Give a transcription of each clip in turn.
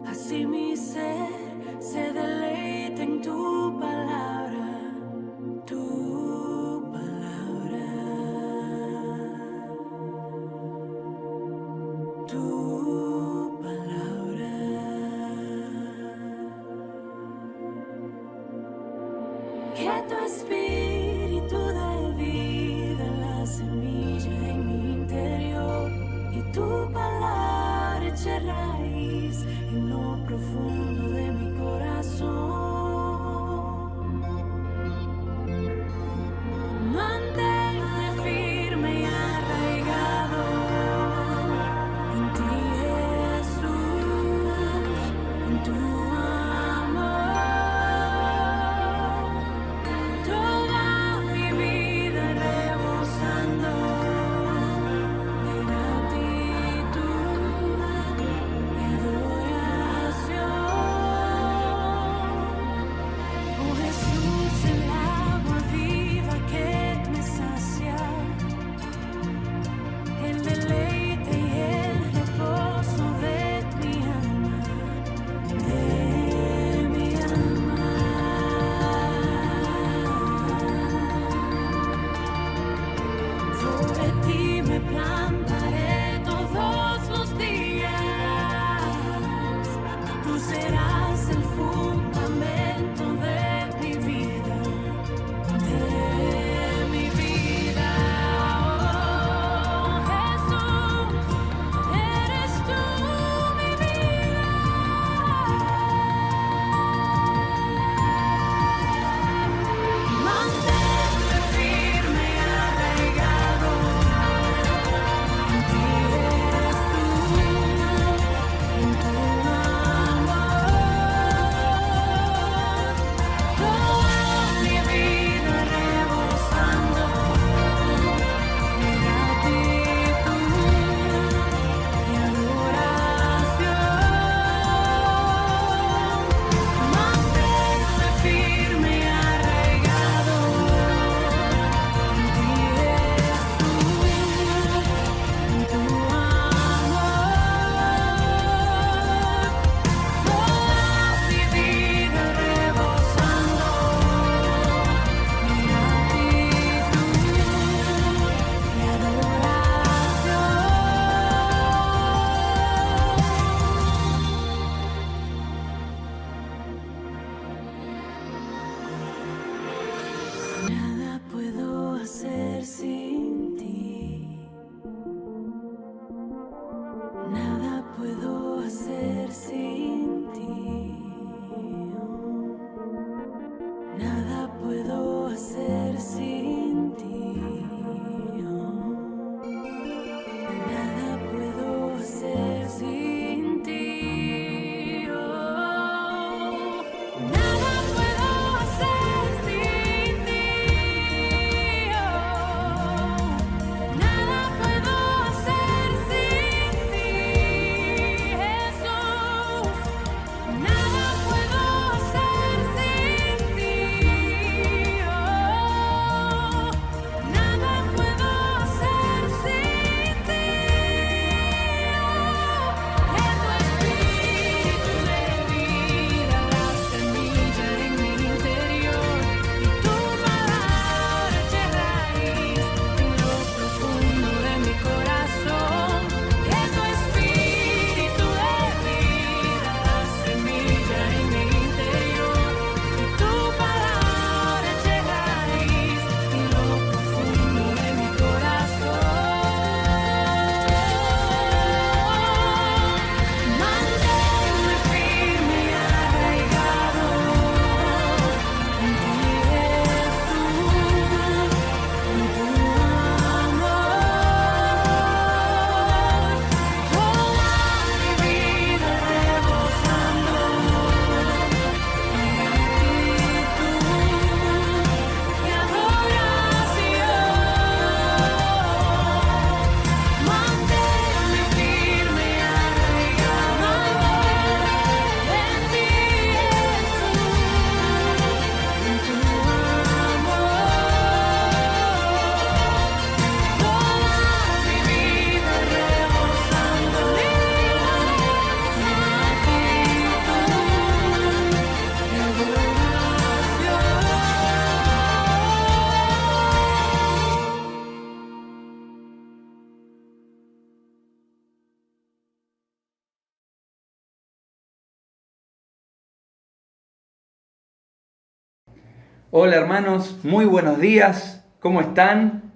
Así mi ser se deleita en tu palabra, tu palabra, tu palabra. Que tu espíritu de vida, la semilla en mi interior, y tu palabra eche raíz en lo profundo de mi corazón. Manténme firme y arraigado en ti, Jesús, en tu amor. Toda mi vida rebosando de gratitud y adoración. Oh Jesús, el agua viva que me sacia, el deleite y el reposo de mi alma, de mi alma. Sobre ti me plantaré todos los días. Tú serás el fundamento de mi vida, de mi vida. Oh Jesús, eres tú mi vida. Manténme firme y arraigado en ti, Jesús, en tu amor. Hola hermanos, muy buenos días, ¿cómo están?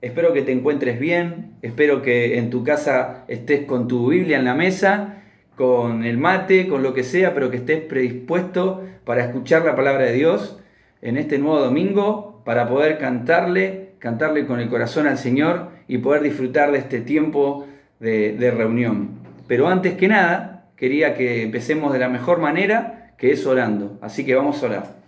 Espero que te encuentres bien, espero que en tu casa estés con tu Biblia en la mesa, con el mate, con lo que sea, pero que estés predispuesto para escuchar la palabra de Dios en este nuevo domingo, para poder cantarle con el corazón al Señor y poder disfrutar de este tiempo de reunión. Pero antes que nada, quería que empecemos de la mejor manera, que es orando, así que vamos a orar.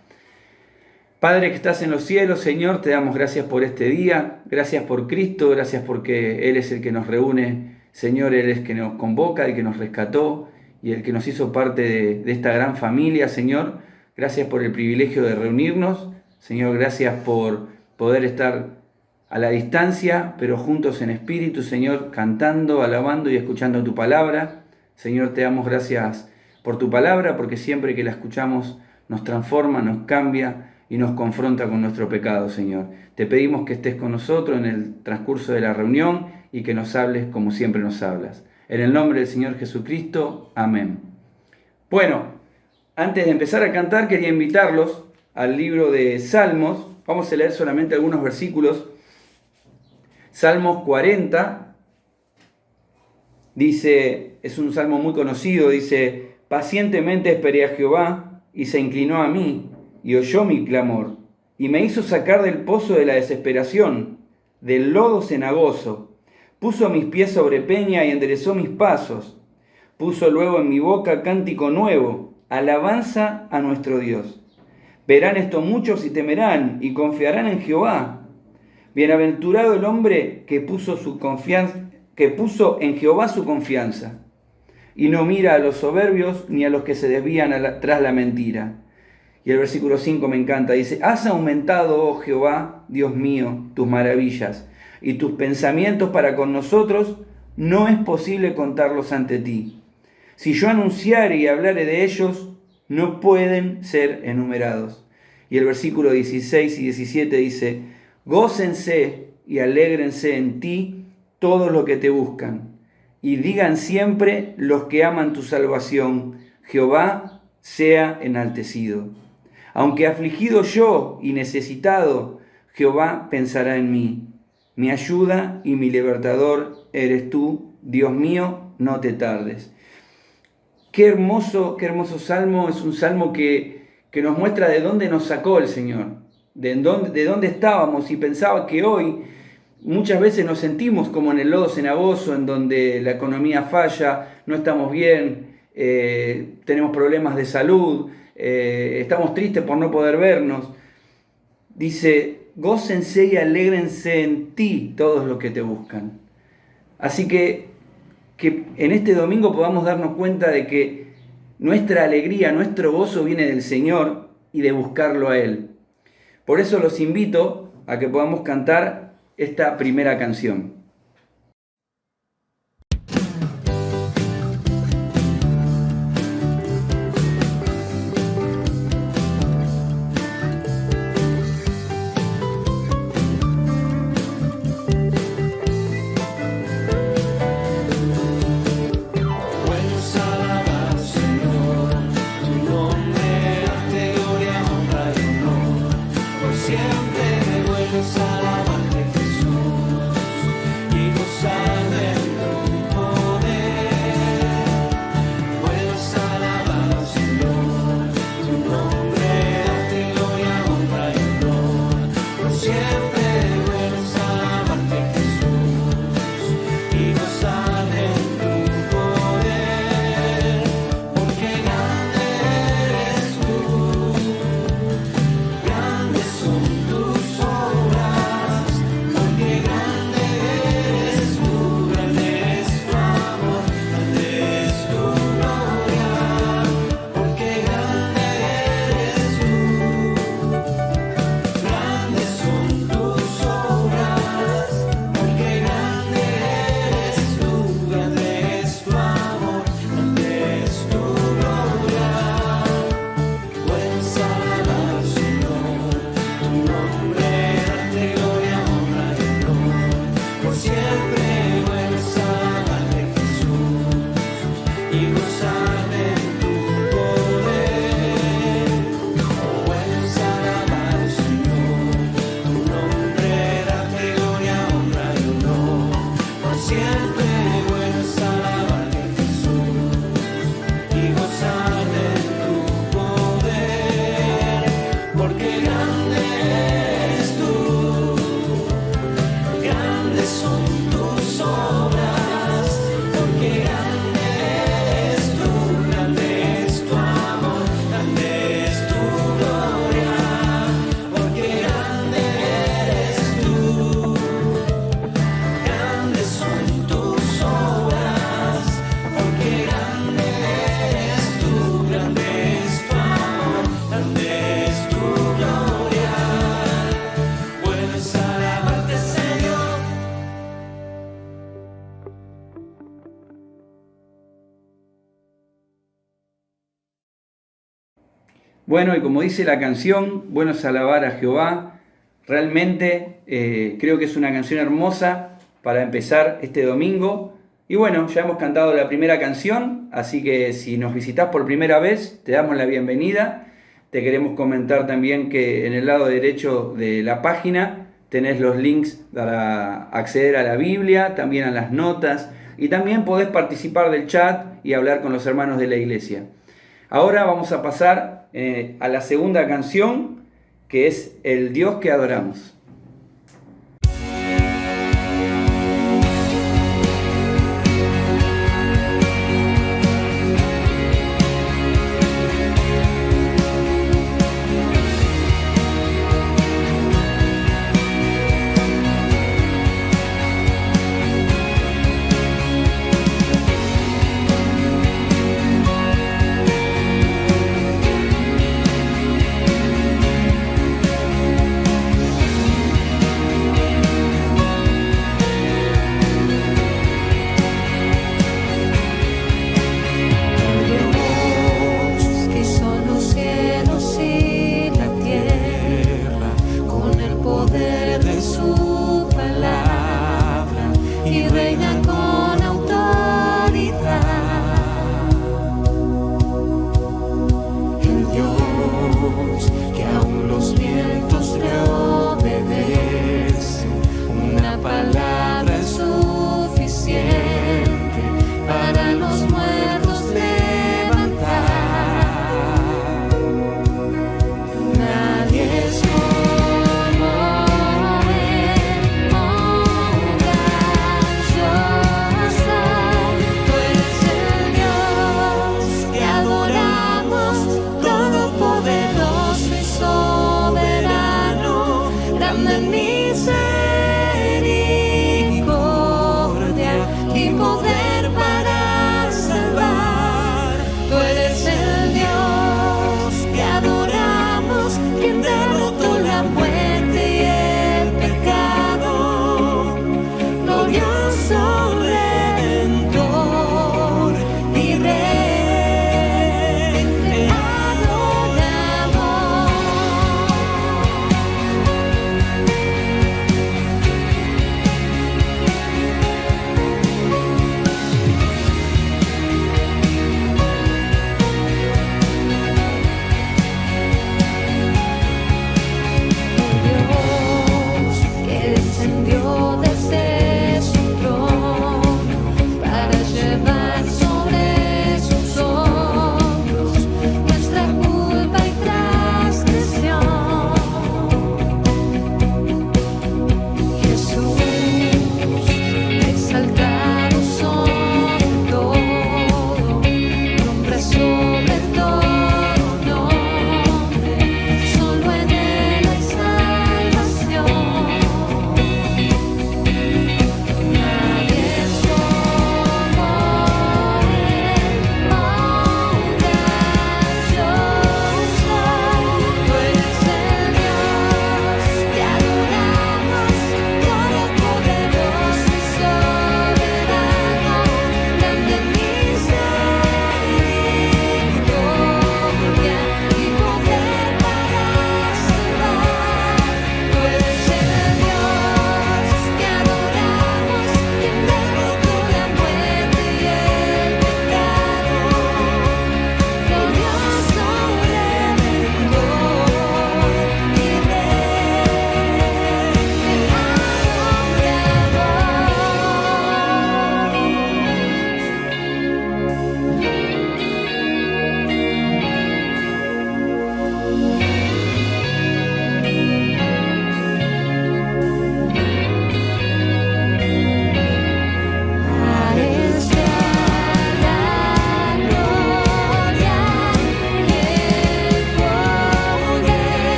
Padre que estás en los cielos, Señor, te damos gracias por este día, gracias por Cristo, gracias porque Él es el que nos reúne, Señor, Él es el que nos convoca, el que nos rescató y el que nos hizo parte de esta gran familia, Señor. Gracias por el privilegio de reunirnos, Señor, gracias por poder estar a la distancia, pero juntos en espíritu, Señor, cantando, alabando y escuchando tu palabra. Señor, te damos gracias por tu palabra, porque siempre que la escuchamos nos transforma, nos cambia y nos confronta con nuestro pecado, Señor. Te pedimos que estés con nosotros en el transcurso de la reunión y que nos hables como siempre nos hablas. En el nombre del Señor Jesucristo, amén. Bueno, antes de empezar a cantar, quería invitarlos al libro de Salmos. Vamos a leer solamente algunos versículos. Salmos 40, dice, es un salmo muy conocido, dice: pacientemente esperé a Jehová y se inclinó a mí y oyó mi clamor, y me hizo sacar del pozo de la desesperación, del lodo cenagoso. Puso mis pies sobre peña y enderezó mis pasos. Puso luego en mi boca cántico nuevo, alabanza a nuestro Dios. Verán esto muchos y temerán, y confiarán en Jehová. Bienaventurado el hombre que puso en Jehová su confianza, y no mira a los soberbios ni a los que se desvían tras la mentira. Y el versículo 5 me encanta, dice: has aumentado, oh Jehová, Dios mío, tus maravillas, y tus pensamientos para con nosotros no es posible contarlos ante ti. Si yo anunciare y hablare de ellos, no pueden ser enumerados. Y el versículo 16 y 17 dice: gócense y alégrense en ti todos los que te buscan, y digan siempre los que aman tu salvación: Jehová sea enaltecido. Aunque afligido yo y necesitado, Jehová pensará en mí. Mi ayuda y mi libertador eres tú, Dios mío, no te tardes. Qué hermoso salmo. Es un salmo que nos muestra de dónde nos sacó el Señor, de dónde estábamos, y pensaba que hoy muchas veces nos sentimos como en el lodo cenagoso, en donde la economía falla, no estamos bien, tenemos problemas de salud, estamos tristes por no poder vernos. Dice: gócense y alégrense en ti todos los que te buscan. Así que en este domingo podamos darnos cuenta de que nuestra alegría, nuestro gozo viene del Señor y de buscarlo a Él. Por eso los invito a que podamos cantar esta primera canción. Siempre me vuelves a alabarte, Jesús. Bueno, y como dice la canción, bueno es alabar a Jehová. Realmente creo que es una canción hermosa para empezar este domingo. Y bueno, ya hemos cantado la primera canción, así que si nos visitas por primera vez, te damos la bienvenida. Te queremos comentar también que en el lado derecho de la página tenés los links para acceder a la Biblia, también a las notas, y también podés participar del chat y hablar con los hermanos de la iglesia. Ahora vamos a pasar a la segunda canción, que es El Dios que adoramos.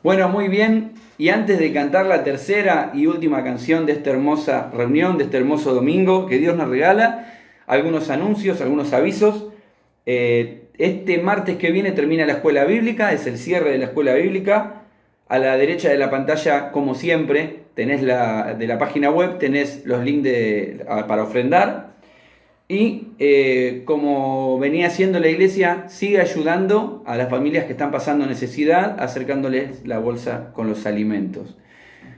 Bueno, muy bien. Y antes de cantar la tercera y última canción de esta hermosa reunión, de este hermoso domingo que Dios nos regala, algunos anuncios, algunos avisos. Este martes que viene termina la escuela bíblica, es el cierre de la escuela bíblica. A la derecha de la pantalla, como siempre, tenés de la página web, tenés los links para ofrendar. Y como venía haciendo la iglesia, sigue ayudando a las familias que están pasando necesidad, acercándoles la bolsa con los alimentos.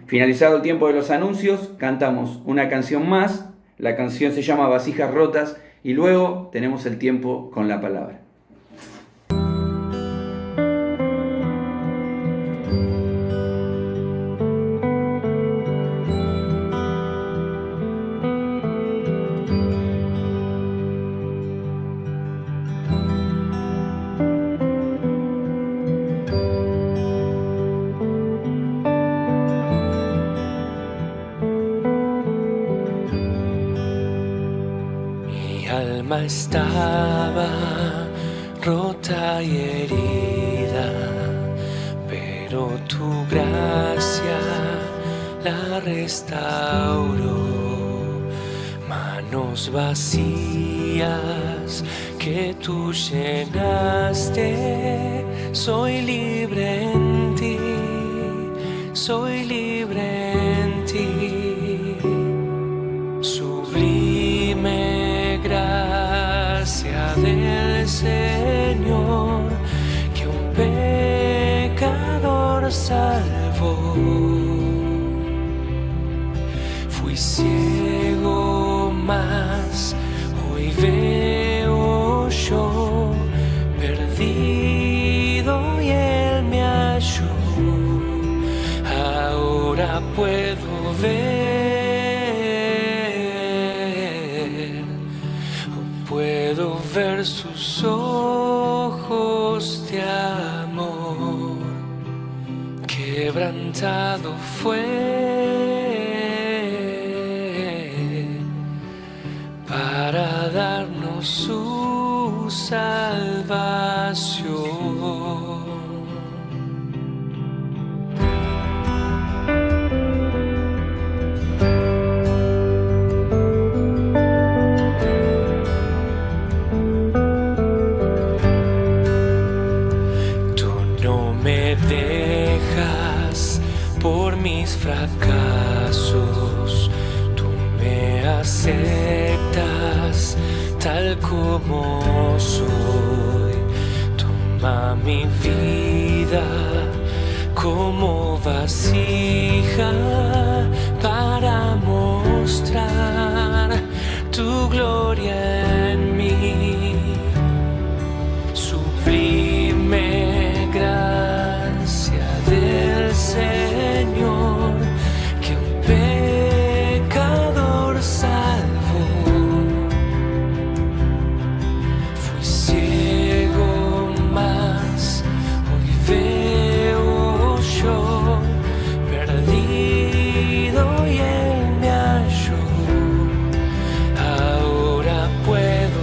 Finalizado el tiempo de los anuncios, cantamos una canción más. La canción se llama Vasijas Rotas y luego tenemos el tiempo con la palabra. Estaba rota y herida, pero tu gracia la restauró. Manos vacías que tú llenaste, soy libre en ti, soy libre en ti. Sublime gracia del Señor, que un pecador salvó. Fui ciego, mas hoy veo yo, perdido y Él me halló. Ahora puedo ver sus ojos de amor. Quebrantado fue para darnos su salvación. Por mis fracasos, tú me aceptas tal como soy. Toma mi vida como vasija para mostrar tu gloria en mí. Sublime gracia del Señor, que un pecador salvó. Fui ciego, mas hoy veo yo, perdido y Él me halló. Ahora puedo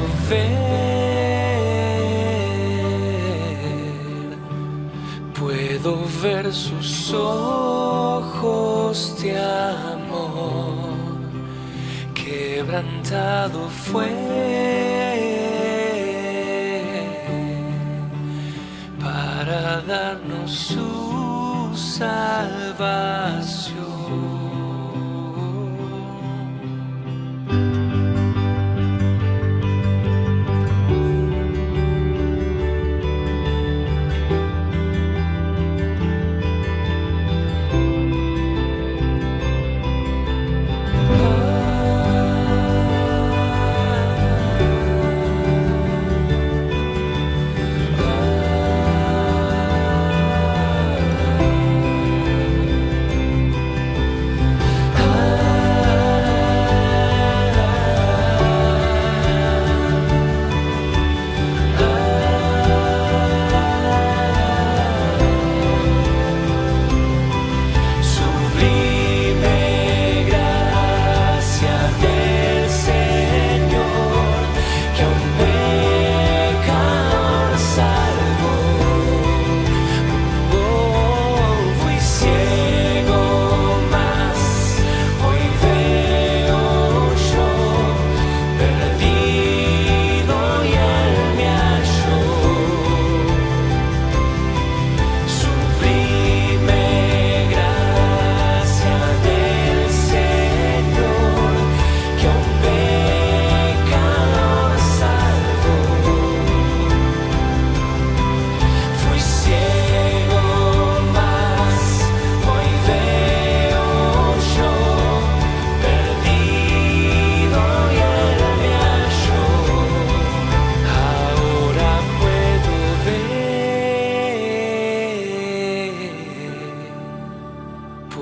ver sus ojos de amor. Quebrantado fue para darnos su salvación.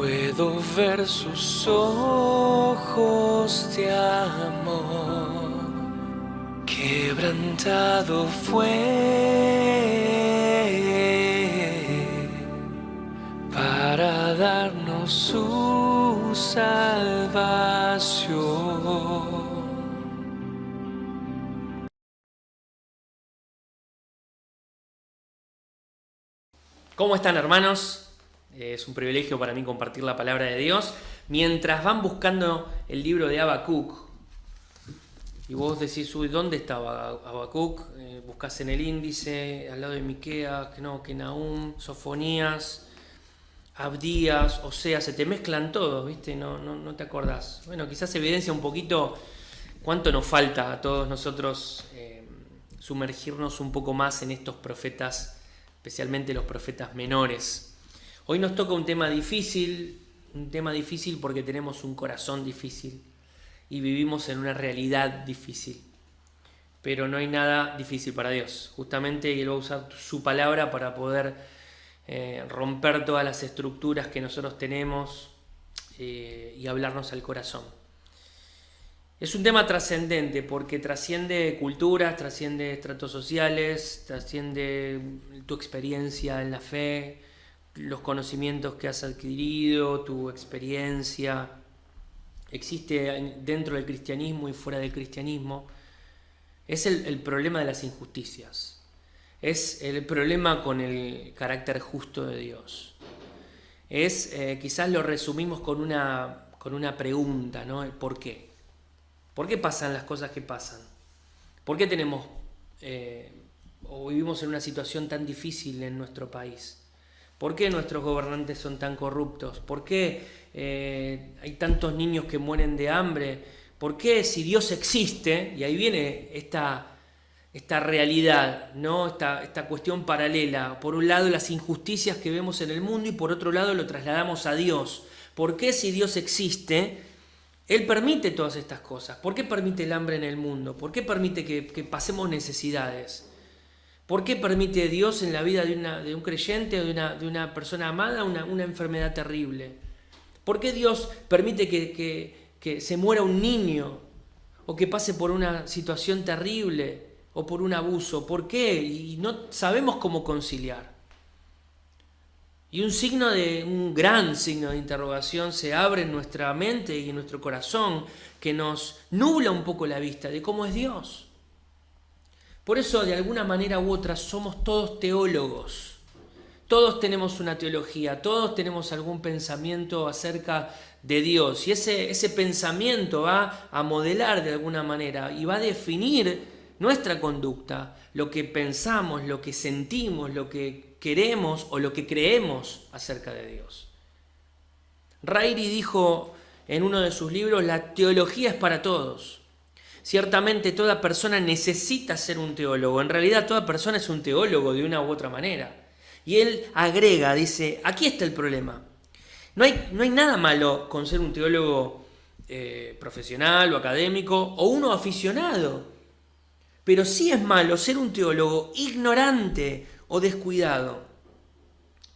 Puedo ver sus ojos de amor, quebrantado fue para darnos su salvación. ¿Cómo están, hermanos? Es un privilegio para mí compartir la palabra de Dios. Mientras van buscando el libro de Habacuc, y vos decís, uy, ¿dónde estaba Habacuc? Buscás en el índice, al lado de Miqueas, que Nahum, Sofonías, Abdías, Oseas, se te mezclan todos, ¿viste? No te acordás. Bueno, quizás evidencia un poquito cuánto nos falta a todos nosotros sumergirnos un poco más en estos profetas, especialmente los profetas menores. Hoy nos toca un tema difícil porque tenemos un corazón difícil y vivimos en una realidad difícil. Pero no hay nada difícil para Dios. Justamente Él va a usar su palabra para poder romper todas las estructuras que nosotros tenemos y hablarnos al corazón. Es un tema trascendente porque trasciende culturas, trasciende estratos sociales, trasciende tu experiencia en la fe, los conocimientos que has adquirido, tu experiencia. Existe dentro del cristianismo y fuera del cristianismo. Es el problema de las injusticias. Es el problema con el carácter justo de Dios. Quizás lo resumimos con una pregunta, ¿no? El ¿por qué? ¿Por qué pasan las cosas que pasan? ¿Por qué tenemos o vivimos en una situación tan difícil en nuestro país? ¿Por qué nuestros gobernantes son tan corruptos? ¿Por qué hay tantos niños que mueren de hambre? ¿Por qué, si Dios existe, y ahí viene esta realidad, ¿no? Esta cuestión paralela, por un lado las injusticias que vemos en el mundo y por otro lado lo trasladamos a Dios? ¿Por qué, si Dios existe, Él permite todas estas cosas? ¿Por qué permite el hambre en el mundo? ¿Por qué permite que pasemos necesidades? ¿Por qué permite Dios en la vida de un creyente o de una persona amada una enfermedad terrible? ¿Por qué Dios permite que se muera un niño o que pase por una situación terrible o por un abuso? ¿Por qué? Y no sabemos cómo conciliar. Y un gran signo de interrogación se abre en nuestra mente y en nuestro corazón que nos nubla un poco la vista de cómo es Dios. Por eso, de alguna manera u otra, somos todos teólogos. Todos tenemos una teología, todos tenemos algún pensamiento acerca de Dios. Y ese pensamiento va a modelar de alguna manera y va a definir nuestra conducta, lo que pensamos, lo que sentimos, lo que queremos o lo que creemos acerca de Dios. Rairi dijo en uno de sus libros, la teología es para todos. Ciertamente toda persona necesita ser un teólogo. En realidad toda persona es un teólogo de una u otra manera. Y él agrega, dice, aquí está el problema. No hay nada malo con ser un teólogo profesional o académico o uno aficionado. Pero sí es malo ser un teólogo ignorante o descuidado.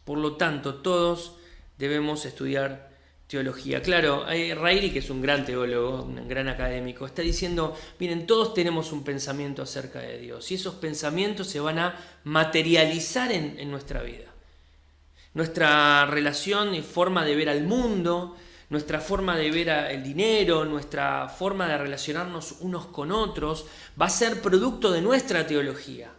Por lo tanto, todos debemos estudiar teología. Claro, Rairi, que es un gran teólogo, un gran académico, está diciendo, miren, todos tenemos un pensamiento acerca de Dios y esos pensamientos se van a materializar en nuestra vida. Nuestra relación y forma de ver al mundo, nuestra forma de ver el dinero, nuestra forma de relacionarnos unos con otros, va a ser producto de nuestra teología.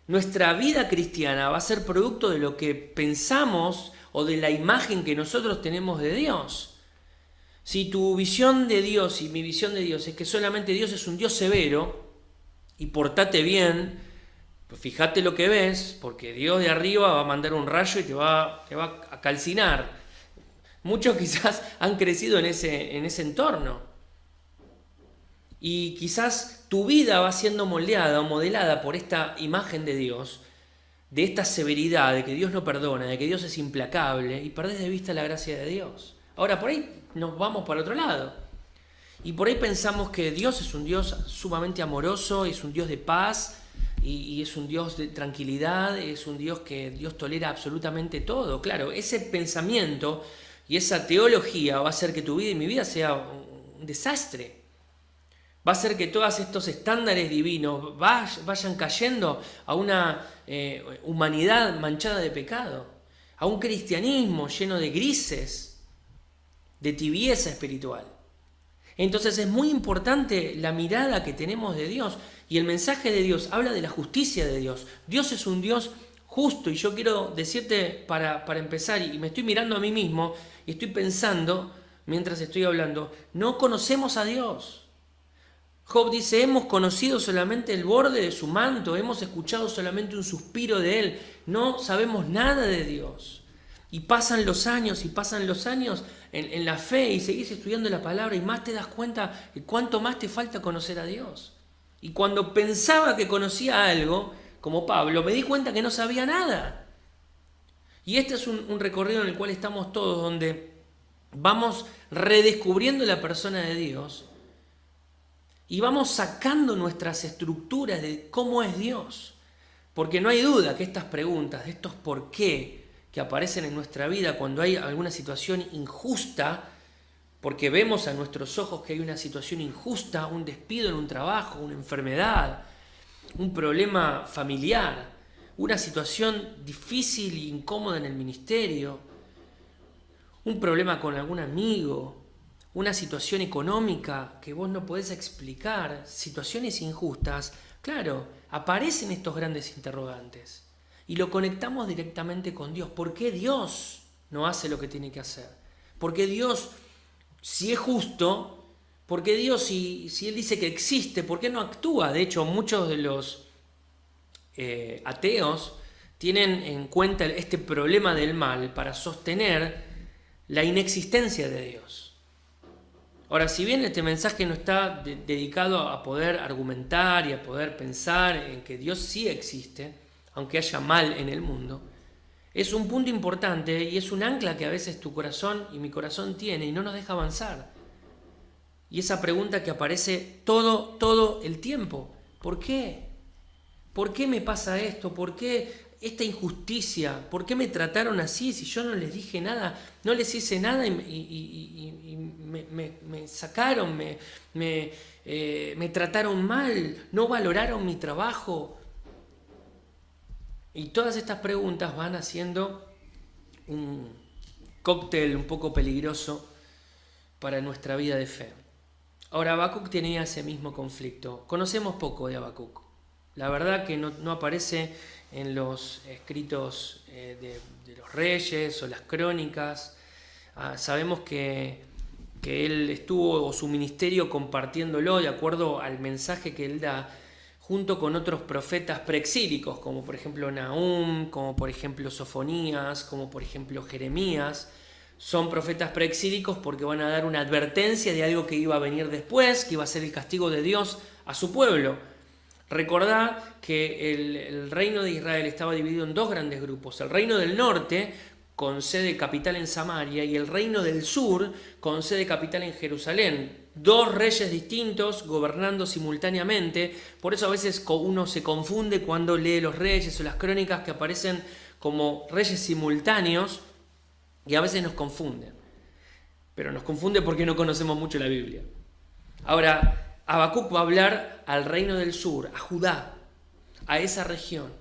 Nuestra vida cristiana va a ser producto de lo que pensamos o de la imagen que nosotros tenemos de Dios. Si tu visión de Dios y mi visión de Dios es que solamente Dios es un Dios severo y portate bien, pues fíjate lo que ves, porque Dios de arriba va a mandar un rayo y te va a calcinar. Muchos quizás han crecido en ese entorno. Y quizás tu vida va siendo moldeada o modelada por esta imagen de Dios, de esta severidad, de que Dios no perdona, de que Dios es implacable, y perdés de vista la gracia de Dios. Ahora, por ahí nos vamos para otro lado. Y por ahí pensamos que Dios es un Dios sumamente amoroso, es un Dios de paz, y es un Dios de tranquilidad, es un Dios que Dios tolera absolutamente todo. Claro, ese pensamiento y esa teología va a hacer que tu vida y mi vida sea un desastre. Va a hacer que todos estos estándares divinos vayan cayendo a una humanidad manchada de pecado, a un cristianismo lleno de grises, de tibieza espiritual. Entonces es muy importante la mirada que tenemos de Dios, y el mensaje de Dios habla de la justicia de Dios. Dios es un Dios justo, y yo quiero decirte para empezar, y me estoy mirando a mí mismo y estoy pensando mientras estoy hablando, no conocemos a Dios. Job dice, hemos conocido solamente el borde de su manto, hemos escuchado solamente un suspiro de él, no sabemos nada de Dios. Y pasan los años en la fe, y seguís estudiando la palabra y más te das cuenta de cuánto más te falta conocer a Dios. Y cuando pensaba que conocía algo, como Pablo, me di cuenta que no sabía nada. Y este es un recorrido en el cual estamos todos, donde vamos redescubriendo la persona de Dios y vamos sacando nuestras estructuras de cómo es Dios. Porque no hay duda que estas preguntas, de estos por qué, que aparecen en nuestra vida cuando hay alguna situación injusta, porque vemos a nuestros ojos que hay una situación injusta, un despido en un trabajo, una enfermedad, un problema familiar, una situación difícil e incómoda en el ministerio, un problema con algún amigo, una situación económica que vos no podés explicar, situaciones injustas, claro, aparecen estos grandes interrogantes y lo conectamos directamente con Dios. ¿Por qué Dios no hace lo que tiene que hacer? ¿Por qué Dios, si es justo, por qué Dios, si Él dice que existe, por qué no actúa? De hecho, muchos de los ateos tienen en cuenta este problema del mal para sostener la inexistencia de Dios. Ahora, si bien este mensaje no está dedicado a poder argumentar y a poder pensar en que Dios sí existe, aunque haya mal en el mundo, es un punto importante y es un ancla que a veces tu corazón y mi corazón tiene y no nos deja avanzar. Y esa pregunta que aparece todo el tiempo, ¿por qué? ¿Por qué me pasa esto? ¿Por qué esta injusticia? ¿Por qué me trataron así si yo no les dije nada? No les hice nada y me sacaron, me trataron mal, no valoraron mi trabajo. Y todas estas preguntas van haciendo un cóctel un poco peligroso para nuestra vida de fe. Ahora, Habacuc tenía ese mismo conflicto. Conocemos poco de Habacuc. La verdad que no aparece en los escritos de los reyes o las crónicas. Sabemos que él estuvo, o su ministerio, compartiéndolo de acuerdo al mensaje que él da, junto con otros profetas preexílicos, como por ejemplo Nahum, como por ejemplo Sofonías, como por ejemplo Jeremías. Son profetas preexílicos porque van a dar una advertencia de algo que iba a venir después, que iba a ser el castigo de Dios a su pueblo. Recordad que el reino de Israel estaba dividido en dos grandes grupos: el reino del norte, con sede capital en Samaria, y el reino del sur, con sede capital en Jerusalén. Dos reyes distintos gobernando simultáneamente. Por eso a veces uno se confunde cuando lee los reyes o las crónicas, que aparecen como reyes simultáneos, y a veces nos confunden. Pero nos confunde porque no conocemos mucho la Biblia. Ahora, Habacuc va a hablar al reino del sur, a Judá, a esa región,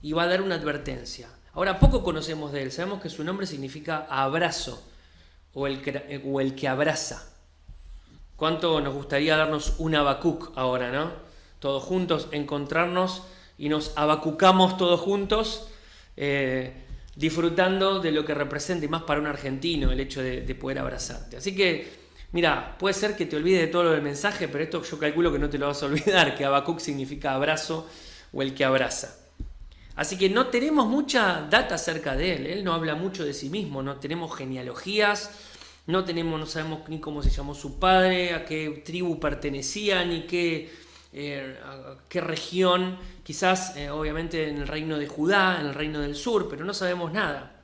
y va a dar una advertencia. Ahora, poco conocemos de él. Sabemos que su nombre significa abrazo, o el que abraza. ¿Cuánto nos gustaría darnos un Habacuc ahora, no? Todos juntos, encontrarnos y nos abacucamos todos juntos, disfrutando de lo que representa, y más para un argentino, el hecho de poder abrazarte. Así que, mira, puede ser que te olvides de todo lo del mensaje, pero esto yo calculo que no te lo vas a olvidar, que Habacuc significa abrazo o el que abraza. Así que no tenemos mucha data acerca de él. Él no habla mucho de sí mismo, no tenemos genealogías, no sabemos ni cómo se llamó su padre, a qué tribu pertenecía, ni a qué región. Quizás, obviamente, en el reino de Judá, en el reino del sur, pero no sabemos nada.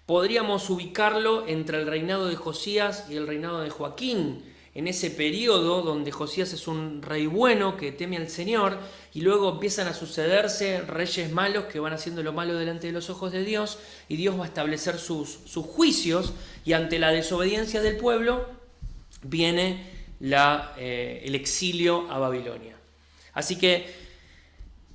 Podríamos ubicarlo entre el reinado de Josías y el reinado de Joaquín, en ese periodo donde Josías es un rey bueno que teme al Señor, y luego empiezan a sucederse reyes malos que van haciendo lo malo delante de los ojos de Dios, y Dios va a establecer sus juicios, y ante la desobediencia del pueblo viene el exilio a Babilonia. Así que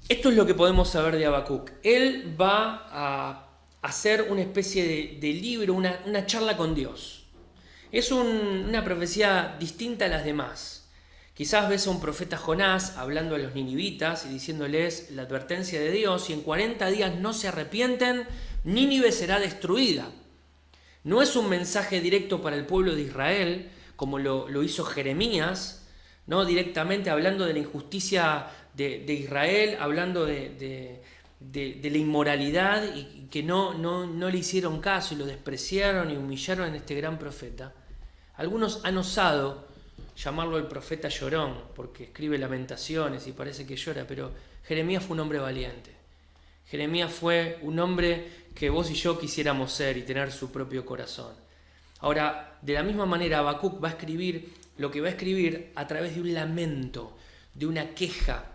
esto es lo que podemos saber de Habacuc. Él va a hacer una especie de libro, una charla con Dios. Es una profecía distinta a las demás. Quizás ves a un profeta Jonás hablando a los ninivitas y diciéndoles la advertencia de Dios: si en 40 días no se arrepienten, Nínive será destruida. No es un mensaje directo para el pueblo de Israel, como lo hizo Jeremías, ¿no? Directamente hablando de la injusticia de Israel, hablando de la inmoralidad, y que no le hicieron caso y lo despreciaron y humillaron a este gran profeta. Algunos han osado llamarlo el profeta llorón, porque escribe lamentaciones y parece que llora, pero Jeremías fue un hombre valiente. Jeremías fue un hombre que vos y yo quisiéramos ser y tener su propio corazón. Ahora, de la misma manera, Habacuc va a escribir lo que va a escribir a través de un lamento, de una queja,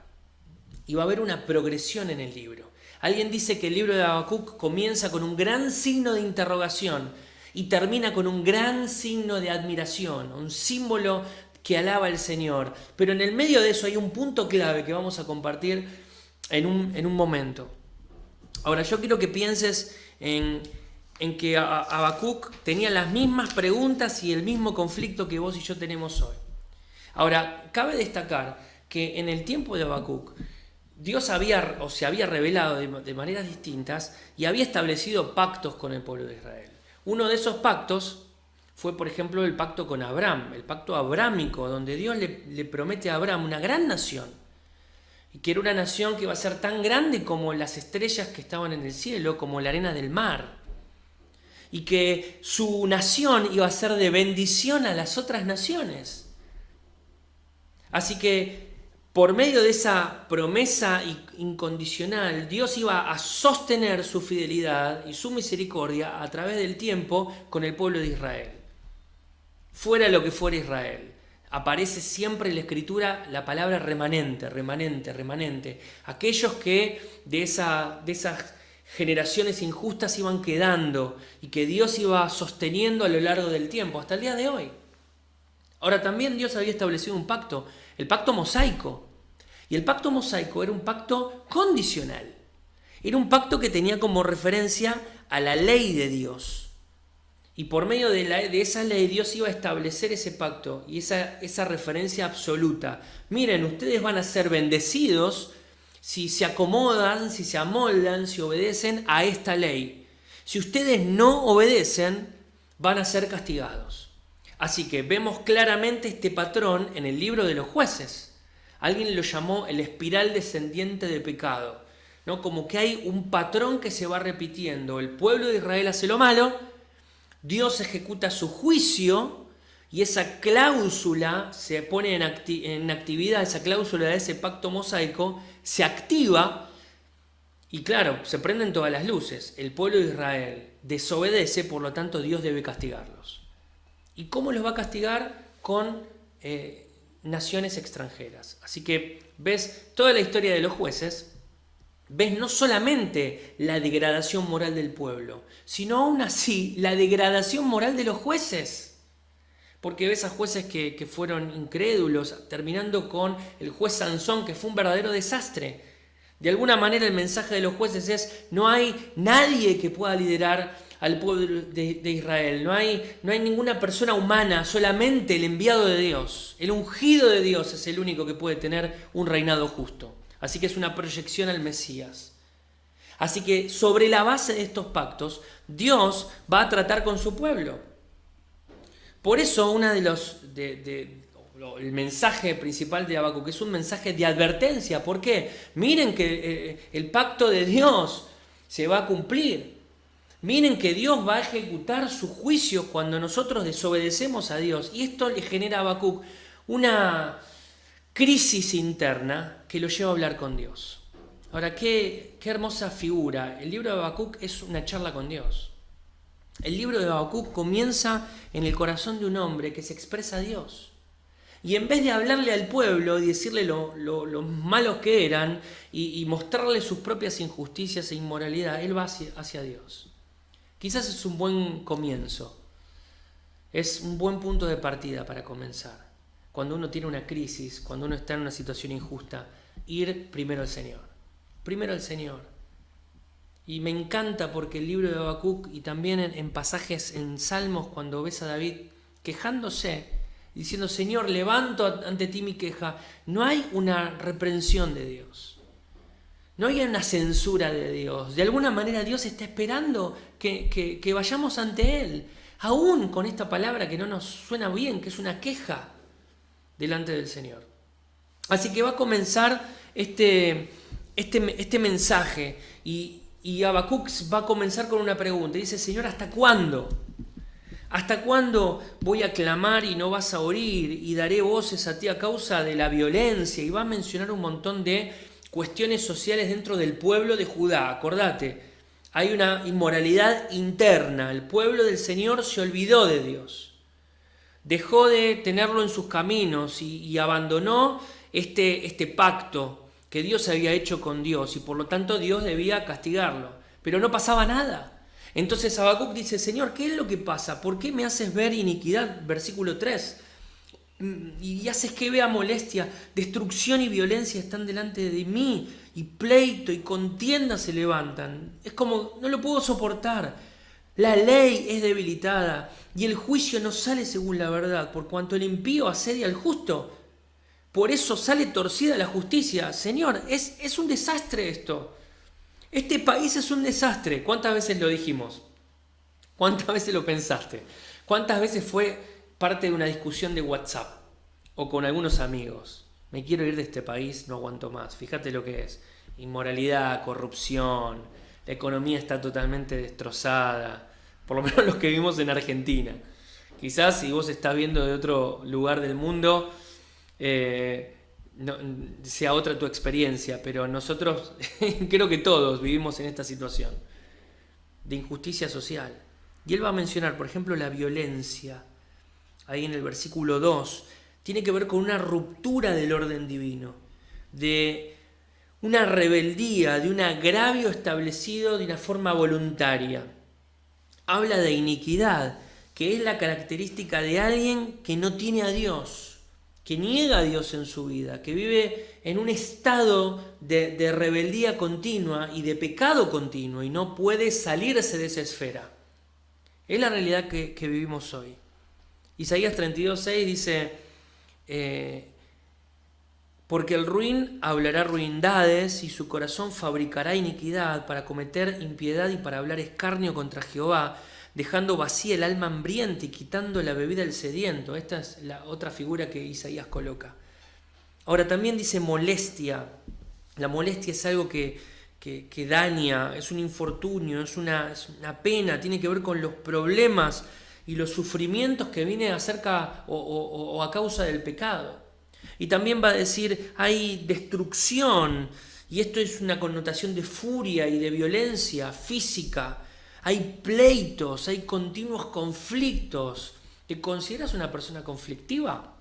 y va a haber una progresión en el libro. Alguien dice que el libro de Habacuc comienza con un gran signo de interrogación y termina con un gran signo de admiración, un símbolo que alaba al Señor. Pero en el medio de eso hay un punto clave que vamos a compartir en un momento. Ahora, yo quiero que pienses en que Habacuc tenía las mismas preguntas y el mismo conflicto que vos y yo tenemos hoy. Ahora, cabe destacar que en el tiempo de Habacuc, Dios se había revelado de maneras distintas y había establecido pactos con el pueblo de Israel. Uno de esos pactos fue, por ejemplo, el pacto con Abraham, el pacto abrámico, donde Dios le promete a Abraham una gran nación, y que era una nación que iba a ser tan grande como las estrellas que estaban en el cielo, como la arena del mar, y que su nación iba a ser de bendición a las otras naciones. Así que por medio de esa promesa incondicional, Dios iba a sostener su fidelidad y su misericordia a través del tiempo con el pueblo de Israel. Fuera lo que fuera Israel, aparece siempre en la Escritura la palabra remanente, remanente, remanente. Aquellos que de esas generaciones injustas iban quedando y que Dios iba sosteniendo a lo largo del tiempo, hasta el día de hoy. Ahora, también Dios había establecido un pacto, el pacto mosaico. Y el pacto mosaico era un pacto condicional. Era un pacto que tenía como referencia a la ley de Dios. Y por medio de esa ley Dios iba a establecer ese pacto y esa referencia absoluta. Miren, ustedes van a ser bendecidos si se acomodan, si se amoldan, si obedecen a esta ley. Si ustedes no obedecen, van a ser castigados. Así que vemos claramente este patrón en el libro de los Jueces. Alguien lo llamó el espiral descendiente de pecado, ¿no? Como que hay un patrón que se va repitiendo. El pueblo de Israel hace lo malo, Dios ejecuta su juicio y esa cláusula se pone en actividad, esa cláusula de ese pacto mosaico se activa y claro, se prenden todas las luces. El pueblo de Israel desobedece, por lo tanto Dios debe castigarlos. ¿Y cómo los va a castigar? Con naciones extranjeras. Así que ves toda la historia de los jueces, ves no solamente la degradación moral del pueblo, sino aún así la degradación moral de los jueces. Porque ves a jueces que fueron incrédulos, terminando con el juez Sansón, que fue un verdadero desastre. De alguna manera el mensaje de los jueces es: no hay nadie que pueda liderar al pueblo de Israel, no hay ninguna persona humana, solamente el enviado de Dios, el ungido de Dios es el único que puede tener un reinado justo. Así que es una proyección al Mesías. Así que sobre la base de estos pactos, Dios va a tratar con su pueblo. Por eso el mensaje principal de Habacuc es un mensaje de advertencia. ¿Por qué? Miren que el pacto de Dios se va a cumplir. Miren que Dios va a ejecutar su juicio cuando nosotros desobedecemos a Dios. Y esto le genera a Habacuc una crisis interna que lo lleva a hablar con Dios. Ahora, qué hermosa figura. El libro de Habacuc es una charla con Dios. El libro de Habacuc comienza en el corazón de un hombre que se expresa a Dios. Y en vez de hablarle al pueblo y decirle lo malos que eran y mostrarle sus propias injusticias e inmoralidad, él va hacia Dios. Quizás es un buen comienzo, es un buen punto de partida para comenzar. Cuando uno tiene una crisis, cuando uno está en una situación injusta, ir primero al Señor. Primero al Señor. Y me encanta porque el libro de Habacuc y también en pasajes en Salmos, cuando ves a David quejándose, diciendo, Señor, levanto ante ti mi queja, no hay una reprensión de Dios. No hay una censura de Dios. De alguna manera Dios está esperando que vayamos ante Él, aún con esta palabra que no nos suena bien, que es una queja delante del Señor. Así que va a comenzar este mensaje y Habacuc va a comenzar con una pregunta. Dice, Señor, ¿hasta cuándo? ¿Hasta cuándo voy a clamar y no vas a oír? Y daré voces a ti a causa de la violencia. Y va a mencionar un montón de cuestiones sociales dentro del pueblo de Judá. Acordate, hay una inmoralidad interna. El pueblo del Señor se olvidó de Dios. Dejó de tenerlo en sus caminos y abandonó este pacto que Dios había hecho con Dios. Y por lo tanto Dios debía castigarlo. Pero no pasaba nada. Entonces Habacuc dice, Señor, ¿qué es lo que pasa? ¿Por qué me haces ver iniquidad? Versículo 3. Y haces que vea molestia, destrucción y violencia están delante de mí, y pleito y contienda se levantan. Es como, no lo puedo soportar. La ley es debilitada, y el juicio no sale según la verdad, por cuanto el impío asedia al justo. Por eso sale torcida la justicia. Señor, es un desastre esto. Este país es un desastre. ¿Cuántas veces lo dijimos? ¿Cuántas veces lo pensaste? ¿Cuántas veces fue parte de una discusión de WhatsApp o con algunos amigos? Me quiero ir de este país, no aguanto más. Fíjate lo que es. Inmoralidad, corrupción, la economía está totalmente destrozada. Por lo menos los que vivimos en Argentina. Quizás si vos estás viendo de otro lugar del mundo, no, sea otra tu experiencia, pero nosotros creo que todos vivimos en esta situación de injusticia social. Y él va a mencionar, por ejemplo, la violencia, ahí en el versículo 2, tiene que ver con una ruptura del orden divino, de una rebeldía, de un agravio establecido de una forma voluntaria. Habla de iniquidad, que es la característica de alguien que no tiene a Dios, que niega a Dios en su vida, que vive en un estado de rebeldía continua y de pecado continuo y no puede salirse de esa esfera. Es la realidad que vivimos hoy. Isaías 32:6 dice, porque el ruin hablará ruindades y su corazón fabricará iniquidad para cometer impiedad y para hablar escarnio contra Jehová, dejando vacía el alma hambrienta y quitando la bebida al sediento. Esta es la otra figura que Isaías coloca. Ahora también dice molestia. La molestia es algo que daña, es un infortunio, es una pena, tiene que ver con los problemas y los sufrimientos que vienen acerca o a causa del pecado. Y también va a decir, hay destrucción, y esto es una connotación de furia y de violencia física. Hay pleitos, hay continuos conflictos. ¿Te consideras una persona conflictiva?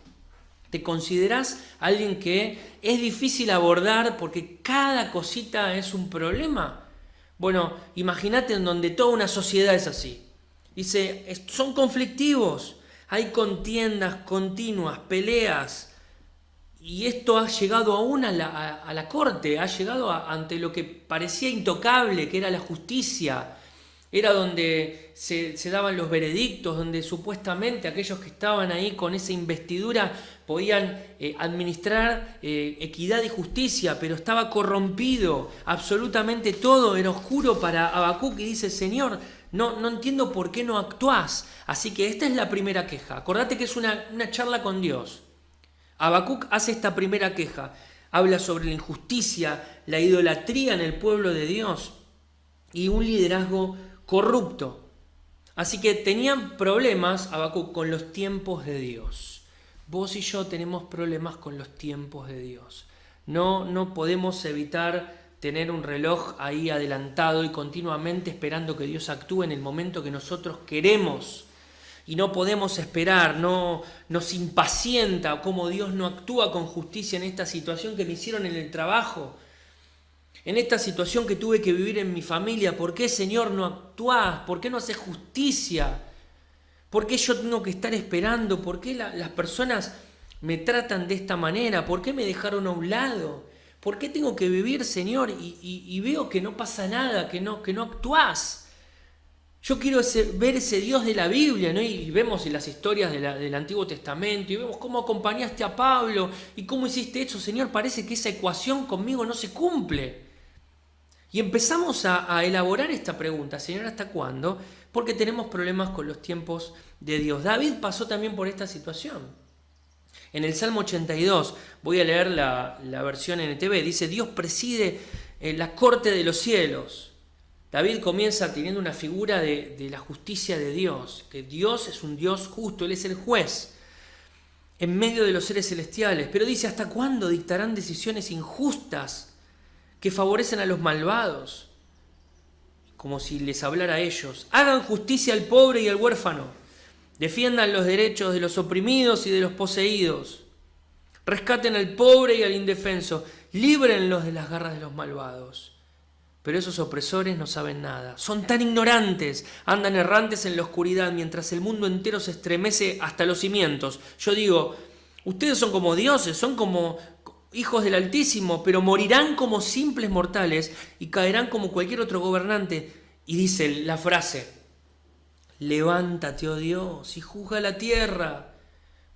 ¿Te consideras alguien que es difícil abordar porque cada cosita es un problema? Bueno, imagínate en donde toda una sociedad es así. Dice, son conflictivos, hay contiendas continuas, peleas. Y esto ha llegado aún a la corte, ha llegado ante lo que parecía intocable, que era la justicia. Era donde se daban los veredictos, donde supuestamente aquellos que estaban ahí con esa investidura podían administrar equidad y justicia, pero estaba corrompido, absolutamente todo era oscuro para Habacuc y dice, Señor, no entiendo por qué no actuás. Así que esta es la primera queja. Acordate que es una charla con Dios. Habacuc hace esta primera queja, habla sobre la injusticia, la idolatría en el pueblo de Dios y un liderazgo corrupto. Así que tenían problemas, Habacuc, con los tiempos de Dios. Vos y yo tenemos problemas con los tiempos de Dios. No podemos evitar tener un reloj ahí adelantado y continuamente esperando que Dios actúe en el momento que nosotros queremos. y no podemos esperar, no nos impacienta cómo Dios no actúa con justicia en esta situación que me hicieron en el trabajo, en esta situación que tuve que vivir en mi familia. ¿Por qué, Señor, no actuás? ¿Por qué no haces justicia? ¿Por qué yo tengo que estar esperando? ¿Por qué las personas me tratan de esta manera? ¿Por qué me dejaron a un lado? ¿Por qué tengo que vivir, Señor? Y veo que no pasa nada, que no actuás. Yo quiero ver ese Dios de la Biblia, ¿no? Y vemos en las historias del Antiguo Testamento, y vemos cómo acompañaste a Pablo, y cómo hiciste eso. Señor, parece que esa ecuación conmigo no se cumple. Y empezamos a elaborar esta pregunta, Señor, ¿hasta cuándo? Porque tenemos problemas con los tiempos de Dios. David pasó también por esta situación. En el Salmo 82, voy a leer la versión NTV, dice: Dios preside la corte de los cielos. David comienza teniendo una figura de la justicia de Dios, que Dios es un Dios justo, Él es el juez en medio de los seres celestiales. Pero dice: ¿hasta cuándo dictarán decisiones injustas que favorecen a los malvados? Como si les hablara a ellos. Hagan justicia al pobre y al huérfano. Defiendan los derechos de los oprimidos y de los poseídos. Rescaten al pobre y al indefenso. Líbrenlos de las garras de los malvados. Pero esos opresores no saben nada. Son tan ignorantes, andan errantes en la oscuridad mientras el mundo entero se estremece hasta los cimientos. Yo digo, ustedes son como dioses, son como hijos del Altísimo, pero morirán como simples mortales y caerán como cualquier otro gobernante. Y dice la frase: levántate, oh Dios, y juzga la tierra,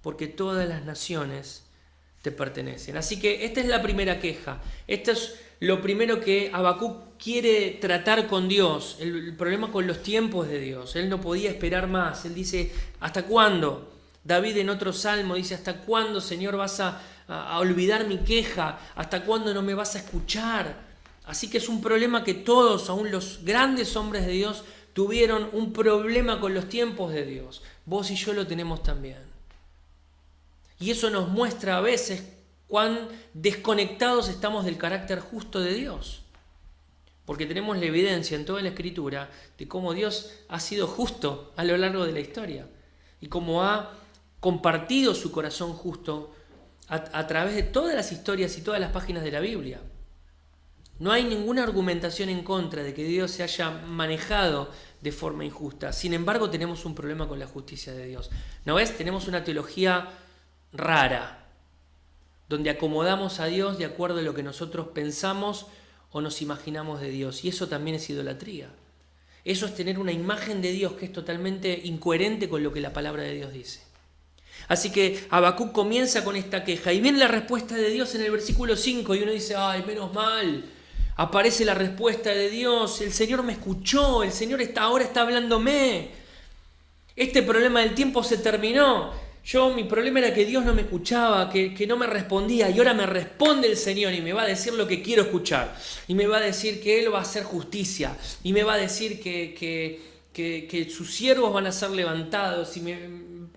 porque todas las naciones te pertenecen. Así que esta es la primera queja. Esto es lo primero que Habacuc quiere tratar con Dios, el problema con los tiempos de Dios. Él no podía esperar más. Él dice: ¿hasta cuándo? David en otro salmo dice: ¿hasta cuándo, Señor, vas a olvidar mi queja? ¿Hasta cuándo no me vas a escuchar? Así que es un problema que todos, aún los grandes hombres de Dios, tuvieron un problema con los tiempos de Dios. Vos y yo lo tenemos también. Y eso nos muestra a veces cuán desconectados estamos del carácter justo de Dios. Porque tenemos la evidencia en toda la Escritura de cómo Dios ha sido justo a lo largo de la historia y cómo ha compartido su corazón justo a través de todas las historias y todas las páginas de la Biblia. No hay ninguna argumentación en contra de que Dios se haya manejado de forma injusta. Sin embargo, tenemos un problema con la justicia de Dios. ¿No ves? Tenemos una teología rara, donde acomodamos a Dios de acuerdo a lo que nosotros pensamos o nos imaginamos de Dios. Y eso también es idolatría. Eso es tener una imagen de Dios que es totalmente incoherente con lo que la palabra de Dios dice. Así que Habacuc comienza con esta queja y viene la respuesta de Dios en el versículo 5 y uno dice: ¡ay, menos mal! Aparece la respuesta de Dios, el Señor me escuchó, el Señor ahora está hablándome. Este problema del tiempo se terminó. Mi problema era que Dios no me escuchaba, que no me respondía, y ahora me responde el Señor y me va a decir lo que quiero escuchar. Y me va a decir que Él va a hacer justicia, y me va a decir que sus siervos van a ser levantados, y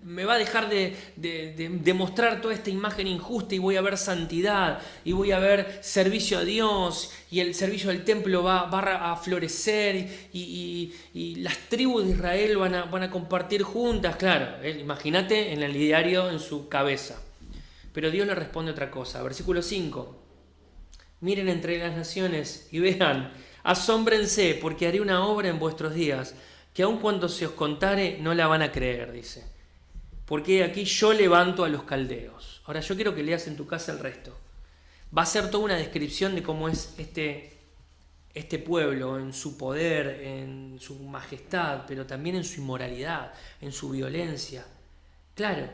me va a dejar de mostrar toda esta imagen injusta, y voy a ver santidad, y voy a ver servicio a Dios, y el servicio del templo va a florecer, y las tribus de Israel van a compartir juntas. Claro, imagínate en el diario en su cabeza. Pero Dios le responde otra cosa. Versículo 5. Miren entre las naciones y vean, asómbrense, porque haré una obra en vuestros días, que aun cuando se os contare no la van a creer, dice. Porque aquí yo levanto a los caldeos. Ahora yo quiero que leas en tu casa el resto. Va a ser toda una descripción de cómo es este pueblo en su poder, en su majestad, pero también en su inmoralidad, en su violencia. Claro,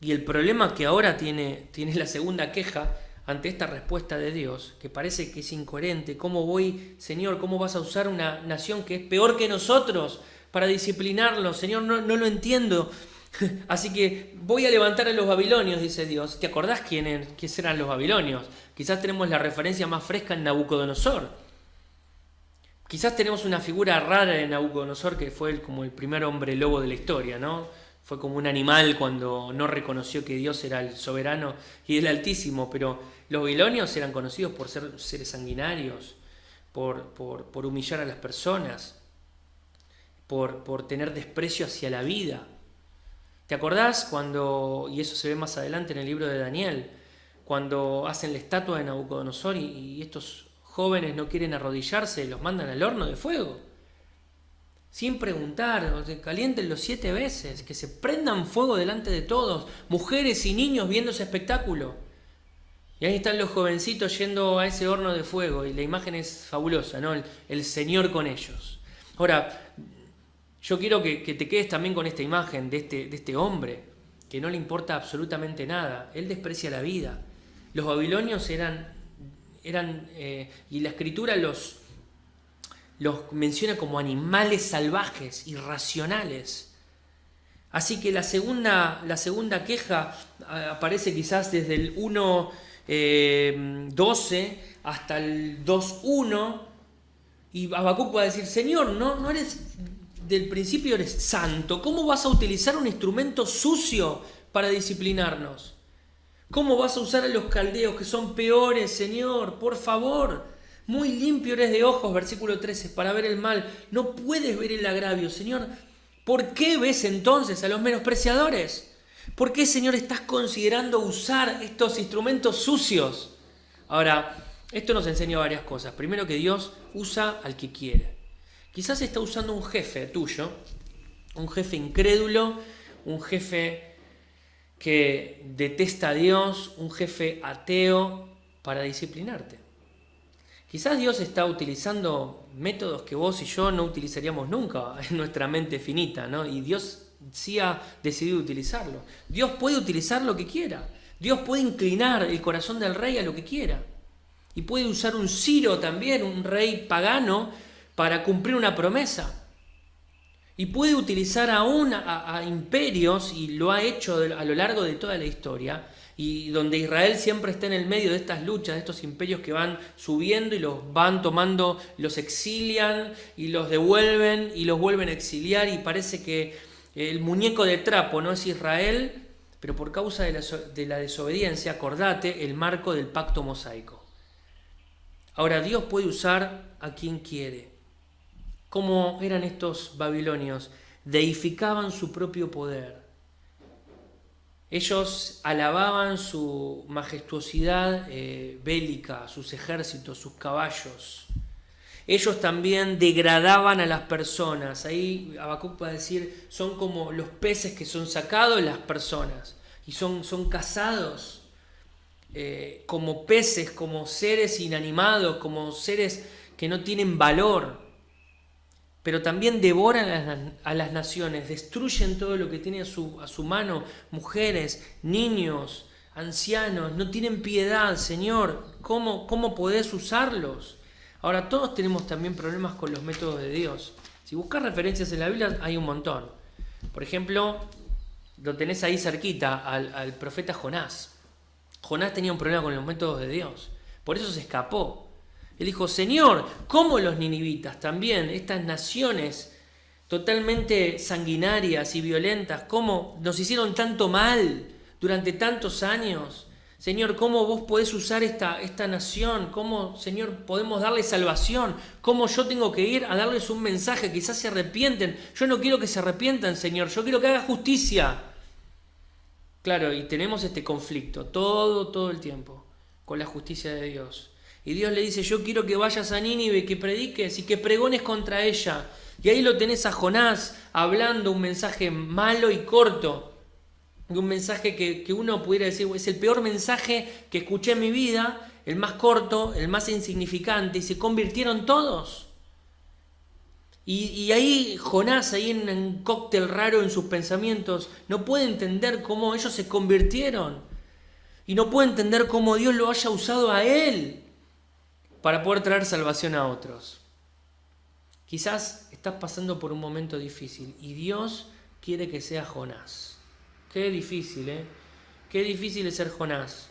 y el problema que ahora tiene la segunda queja ante esta respuesta de Dios, que parece que es incoherente. ¿Cómo voy, Señor, cómo vas a usar una nación que es peor que nosotros para disciplinarlos? Señor, no lo entiendo. Así que voy a levantar a los babilonios, dice Dios. ¿Te acordás quiénes eran los babilonios? Quizás tenemos la referencia más fresca en Nabucodonosor. Quizás tenemos una figura rara de Nabucodonosor, que fue como el primer hombre lobo de la historia, ¿no? Fue como un animal cuando no reconoció que Dios era el soberano y el Altísimo. Pero los babilonios eran conocidos por ser seres sanguinarios, por humillar a las personas, por tener desprecio hacia la vida. ¿Te acordás cuando, y eso se ve más adelante en el libro de Daniel, cuando hacen la estatua de Nabucodonosor y estos jóvenes no quieren arrodillarse, los mandan al horno de fuego? Sin preguntar, caliéntenlos 7 veces, que se prendan fuego delante de todos, mujeres y niños viendo ese espectáculo. Y ahí están los jovencitos yendo a ese horno de fuego y la imagen es fabulosa, ¿no? El Señor con ellos. Ahora, yo quiero que te quedes también con esta imagen de este hombre que no le importa absolutamente nada. Él desprecia la vida. Los babilonios eran y la escritura los menciona como animales salvajes, irracionales. Así que la segunda queja aparece quizás desde el 1:12 hasta el 2:1, y Habacuc va a decir: Señor, no eres, del principio eres santo, ¿cómo vas a utilizar un instrumento sucio para disciplinarnos? ¿Cómo vas a usar a los caldeos que son peores, Señor? Por favor, muy limpio eres de ojos, versículo 13, para ver el mal, no puedes ver el agravio, Señor. ¿Por qué ves entonces a los menospreciadores? ¿Por qué, Señor, estás considerando usar estos instrumentos sucios? Ahora, esto nos enseña varias cosas. Primero, que Dios usa al que quiere. Quizás está usando un jefe tuyo, un jefe incrédulo, un jefe que detesta a Dios, un jefe ateo, para disciplinarte. Quizás Dios está utilizando métodos que vos y yo no utilizaríamos nunca en nuestra mente finita, ¿no? Y Dios sí ha decidido utilizarlo. Dios puede utilizar lo que quiera. Dios puede inclinar el corazón del rey a lo que quiera. Y puede usar un Ciro también, un rey pagano, para cumplir una promesa. Y puede utilizar aún a imperios, y lo ha hecho a lo largo de toda la historia, y donde Israel siempre está en el medio de estas luchas, de estos imperios que van subiendo y los van tomando, los exilian y los devuelven y los vuelven a exiliar, y parece que el muñeco de trapo no es Israel, pero por causa de la desobediencia, acordate, el marco del pacto mosaico. Ahora, Dios puede usar a quien quiere. ¿Cómo eran estos babilonios? Deificaban su propio poder. Ellos alababan su majestuosidad bélica, sus ejércitos, sus caballos. Ellos también degradaban a las personas. Ahí Habacuc va a decir, son como los peces que son sacados de las personas y son cazados como peces, como seres inanimados, como seres que no tienen valor. Pero también devoran a las naciones, destruyen todo lo que tiene a su mano, mujeres, niños, ancianos, no tienen piedad, Señor. ¿Cómo podés usarlos? Ahora, todos tenemos también problemas con los métodos de Dios. Si buscas referencias en la Biblia, hay un montón. Por ejemplo, lo tenés ahí cerquita, al profeta Jonás. Jonás tenía un problema con los métodos de Dios, por eso se escapó. Él dijo: Señor, ¿cómo los ninivitas también, estas naciones totalmente sanguinarias y violentas, cómo nos hicieron tanto mal durante tantos años? Señor, ¿cómo vos podés usar esta nación? ¿Cómo, Señor, podemos darles salvación? ¿Cómo yo tengo que ir a darles un mensaje? Quizás se arrepienten. Yo no quiero que se arrepientan, Señor. Yo quiero que haga justicia. Claro, y tenemos este conflicto todo el tiempo con la justicia de Dios. Y Dios le dice: yo quiero que vayas a Nínive, que prediques y que pregones contra ella. Y ahí lo tenés a Jonás hablando un mensaje malo y corto. Un mensaje que uno pudiera decir: es el peor mensaje que escuché en mi vida, el más corto, el más insignificante, y se convirtieron todos. Y ahí Jonás, ahí en un cóctel raro en sus pensamientos, no puede entender cómo ellos se convirtieron. Y no puede entender cómo Dios lo haya usado a él para poder traer salvación a otros. Quizás estás pasando por un momento difícil y Dios quiere que seas Jonás. Qué difícil, ¿eh? Qué difícil es ser Jonás.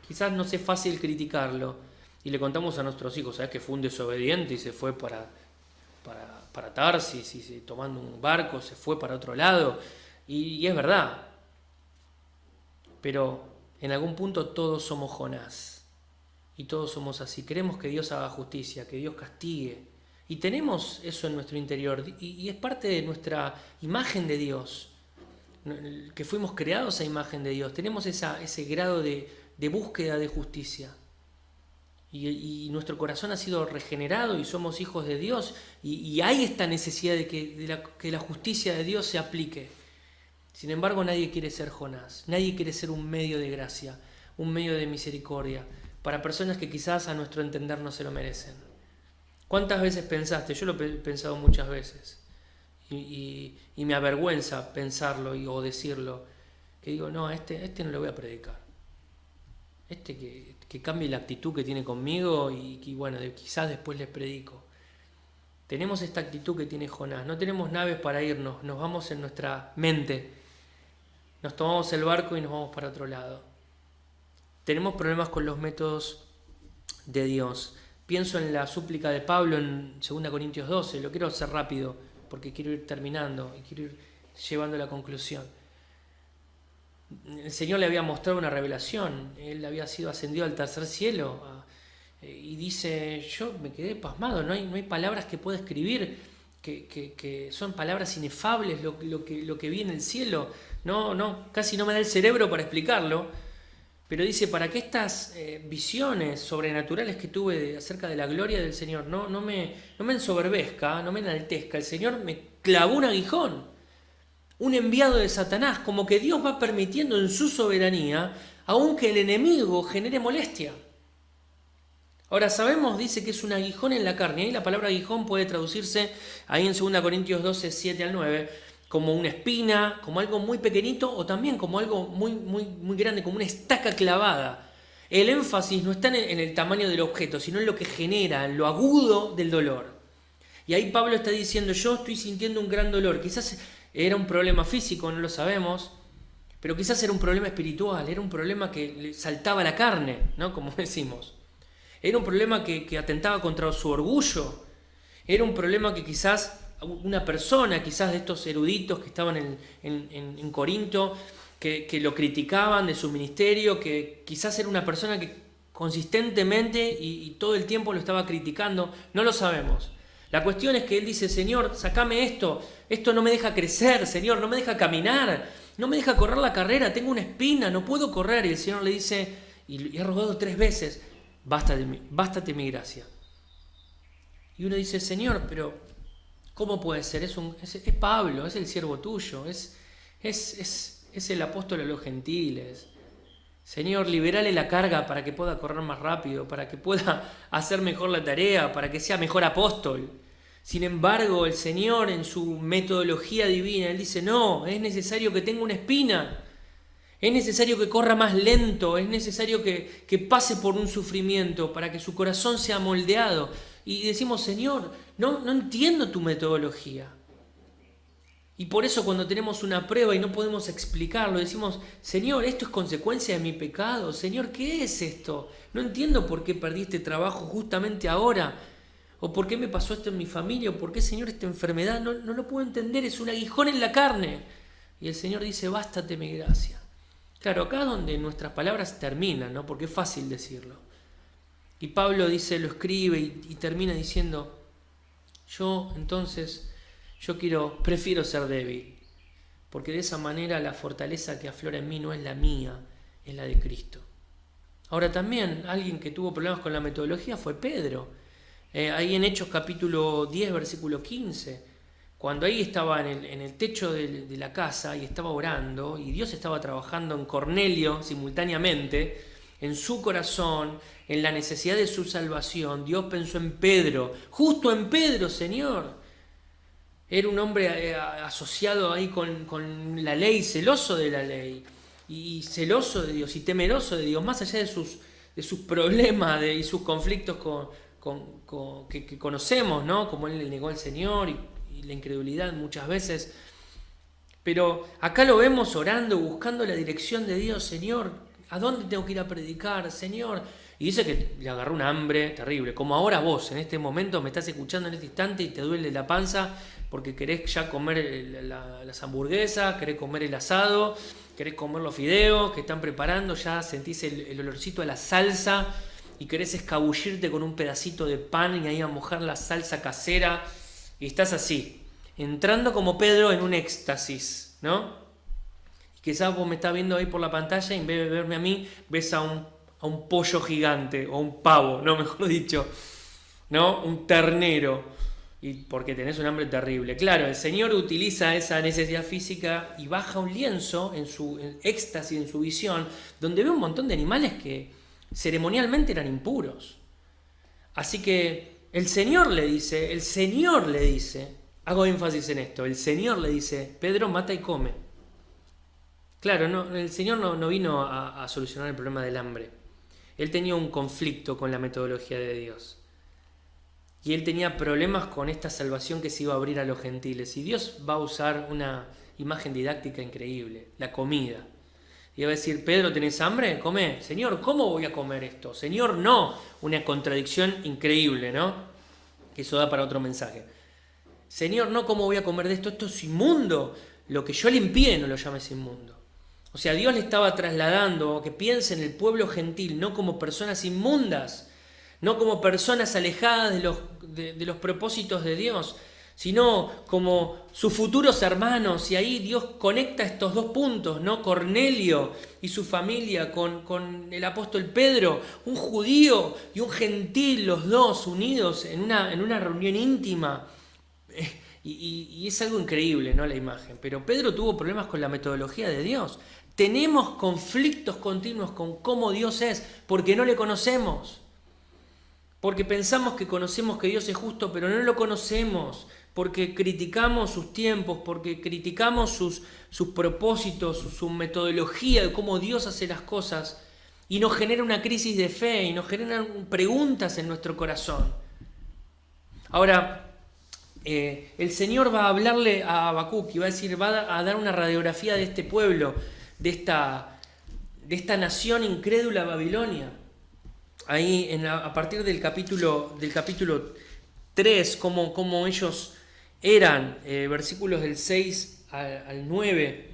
Quizás no sea fácil criticarlo. Y le contamos a nuestros hijos: ¿sabes que fue un desobediente y se fue para Tarsis, y tomando un barco se fue para otro lado? Y es verdad. Pero en algún punto todos somos Jonás. Y todos somos así. Queremos que Dios haga justicia, que Dios castigue. Y tenemos eso en nuestro interior. Y es parte de nuestra imagen de Dios. que fuimos creados a imagen de Dios, tenemos ese grado de búsqueda de justicia. Y nuestro corazón ha sido regenerado y somos hijos de Dios. Y hay esta necesidad de que la justicia de Dios se aplique. Sin embargo, nadie quiere ser Jonás. Nadie quiere ser un medio de gracia, un medio de misericordia, para personas que quizás a nuestro entender no se lo merecen. ¿Cuántas veces pensaste? Yo lo he pensado muchas veces. Y me avergüenza pensarlo o decirlo. Que digo, no, a este no le voy a predicar. Que cambie la actitud que tiene conmigo y bueno, quizás después les predico. Tenemos esta actitud que tiene Jonás. No tenemos naves para irnos, nos vamos en nuestra mente. Nos tomamos el barco y nos vamos para otro lado. Tenemos problemas con los métodos de Dios. Pienso en la súplica de Pablo en 2 Corintios 12. Lo quiero hacer rápido porque quiero ir terminando y quiero ir llevando a la conclusión. El Señor le había mostrado una revelación. Él había sido ascendido al tercer cielo. Y dice, yo me quedé pasmado. No hay palabras que pueda escribir que son palabras inefables lo que vi en el cielo. Casi no me da el cerebro para explicarlo. Pero dice, para que estas visiones sobrenaturales que tuve acerca de la gloria del Señor no me ensoberbezca, no me enaltezca, el Señor me clavó un aguijón. Un enviado de Satanás, como que Dios va permitiendo en su soberanía, aunque el enemigo genere molestia. Ahora sabemos, dice que es un aguijón en la carne, y la palabra aguijón puede traducirse ahí en 2 Corintios 12, 7 al 9, como una espina, como algo muy pequeñito, o también como algo muy, muy, muy grande, como una estaca clavada. El énfasis no está en el tamaño del objeto, sino en lo que genera, en lo agudo del dolor. Y ahí Pablo está diciendo, yo estoy sintiendo un gran dolor, quizás era un problema físico, no lo sabemos, pero quizás era un problema espiritual, era un problema que le saltaba la carne, ¿no? Como decimos. Era un problema que atentaba contra su orgullo. Era un problema que quizás una persona, quizás de estos eruditos que estaban en Corinto, que lo criticaban de su ministerio, que quizás era una persona que consistentemente y todo el tiempo lo estaba criticando, no lo sabemos. La cuestión es que él dice, Señor, sacame esto no me deja crecer, Señor, no me deja caminar, no me deja correr la carrera, tengo una espina, no puedo correr. Y el Señor le dice, y he rogado 3 veces, bástate mi gracia. Y uno dice, Señor, pero ¿cómo puede ser? Es Pablo, es el siervo tuyo, es el apóstol a los gentiles. Señor, liberale la carga para que pueda correr más rápido, para que pueda hacer mejor la tarea, para que sea mejor apóstol. Sin embargo, el Señor en su metodología divina, Él dice, no, es necesario que tenga una espina, es necesario que corra más lento, es necesario que pase por un sufrimiento para que su corazón sea moldeado. Y decimos, Señor, no entiendo tu metodología. Y por eso cuando tenemos una prueba y no podemos explicarlo, decimos, Señor, esto es consecuencia de mi pecado. Señor, ¿qué es esto? No entiendo por qué perdí este trabajo justamente ahora. O por qué me pasó esto en mi familia. O por qué, Señor, esta enfermedad. No lo puedo entender, es un aguijón en la carne. Y el Señor dice, bástate mi gracia. Claro, acá es donde nuestras palabras terminan, ¿no? Porque es fácil decirlo. Y Pablo dice, lo escribe y termina diciendo, yo prefiero ser débil, porque de esa manera la fortaleza que aflora en mí no es la mía, es la de Cristo. Ahora también alguien que tuvo problemas con la metodología fue Pedro. Ahí en Hechos capítulo 10, versículo 15, cuando ahí estaba en el techo de la casa y estaba orando, y Dios estaba trabajando en Cornelio simultáneamente, en su corazón, en la necesidad de su salvación, Dios pensó en Pedro, justo en Pedro, Señor. Era un hombre asociado ahí con la ley, celoso de la ley, y celoso de Dios, y temeroso de Dios, más allá de sus problemas y sus conflictos que conocemos, ¿no? Como él le negó al Señor y la incredulidad muchas veces. Pero acá lo vemos orando, buscando la dirección de Dios. Señor, ¿a dónde tengo que ir a predicar, Señor? Y dice que le agarró un hambre terrible, como ahora vos en este momento me estás escuchando en este instante y te duele la panza porque querés ya comer las hamburguesas, querés comer el asado, querés comer los fideos que están preparando, ya sentís el olorcito a la salsa y querés escabullirte con un pedacito de pan y ahí a mojar la salsa casera y estás así, entrando como Pedro en un éxtasis, ¿no? Quizás vos me estás viendo ahí por la pantalla y en vez de verme a mí, ves a un pollo gigante, o un pavo, no, mejor dicho, ¿no? Un ternero, y porque tenés un hambre terrible. Claro, el Señor utiliza esa necesidad física y baja un lienzo en su éxtasis, en su visión, donde ve un montón de animales que ceremonialmente eran impuros. Así que el Señor le dice, hago énfasis en esto, el Señor le dice, Pedro, mata y come. Claro, no, el Señor no vino a solucionar el problema del hambre. Él tenía un conflicto con la metodología de Dios. Y él tenía problemas con esta salvación que se iba a abrir a los gentiles. Y Dios va a usar una imagen didáctica increíble, la comida. Y va a decir, Pedro, ¿tenés hambre? Come. Señor, ¿cómo voy a comer esto? Señor, no. Una contradicción increíble, ¿no? Que eso da para otro mensaje. Señor, no, ¿cómo voy a comer de esto? Esto es inmundo. Lo que yo limpié no lo llames inmundo. O sea, Dios le estaba trasladando que piense en el pueblo gentil, no como personas inmundas, no como personas alejadas de los propósitos de Dios, sino como sus futuros hermanos. Y ahí Dios conecta estos dos puntos, ¿no? Cornelio y su familia con el apóstol Pedro, un judío y un gentil, los dos unidos en una reunión íntima. Y es algo increíble, ¿no? La imagen. Pero Pedro tuvo problemas con la metodología de Dios. Tenemos conflictos continuos con cómo Dios es, porque no le conocemos. Porque pensamos que conocemos que Dios es justo, pero no lo conocemos. Porque criticamos sus tiempos, porque criticamos sus propósitos, su metodología de cómo Dios hace las cosas. Y nos genera una crisis de fe y nos generan preguntas en nuestro corazón. Ahora, el Señor va a hablarle a Habacuc y va a decir, va a dar una radiografía de este pueblo, de esta nación incrédula Babilonia. Ahí a partir del capítulo 3, cómo ellos eran, versículos del 6 al 9,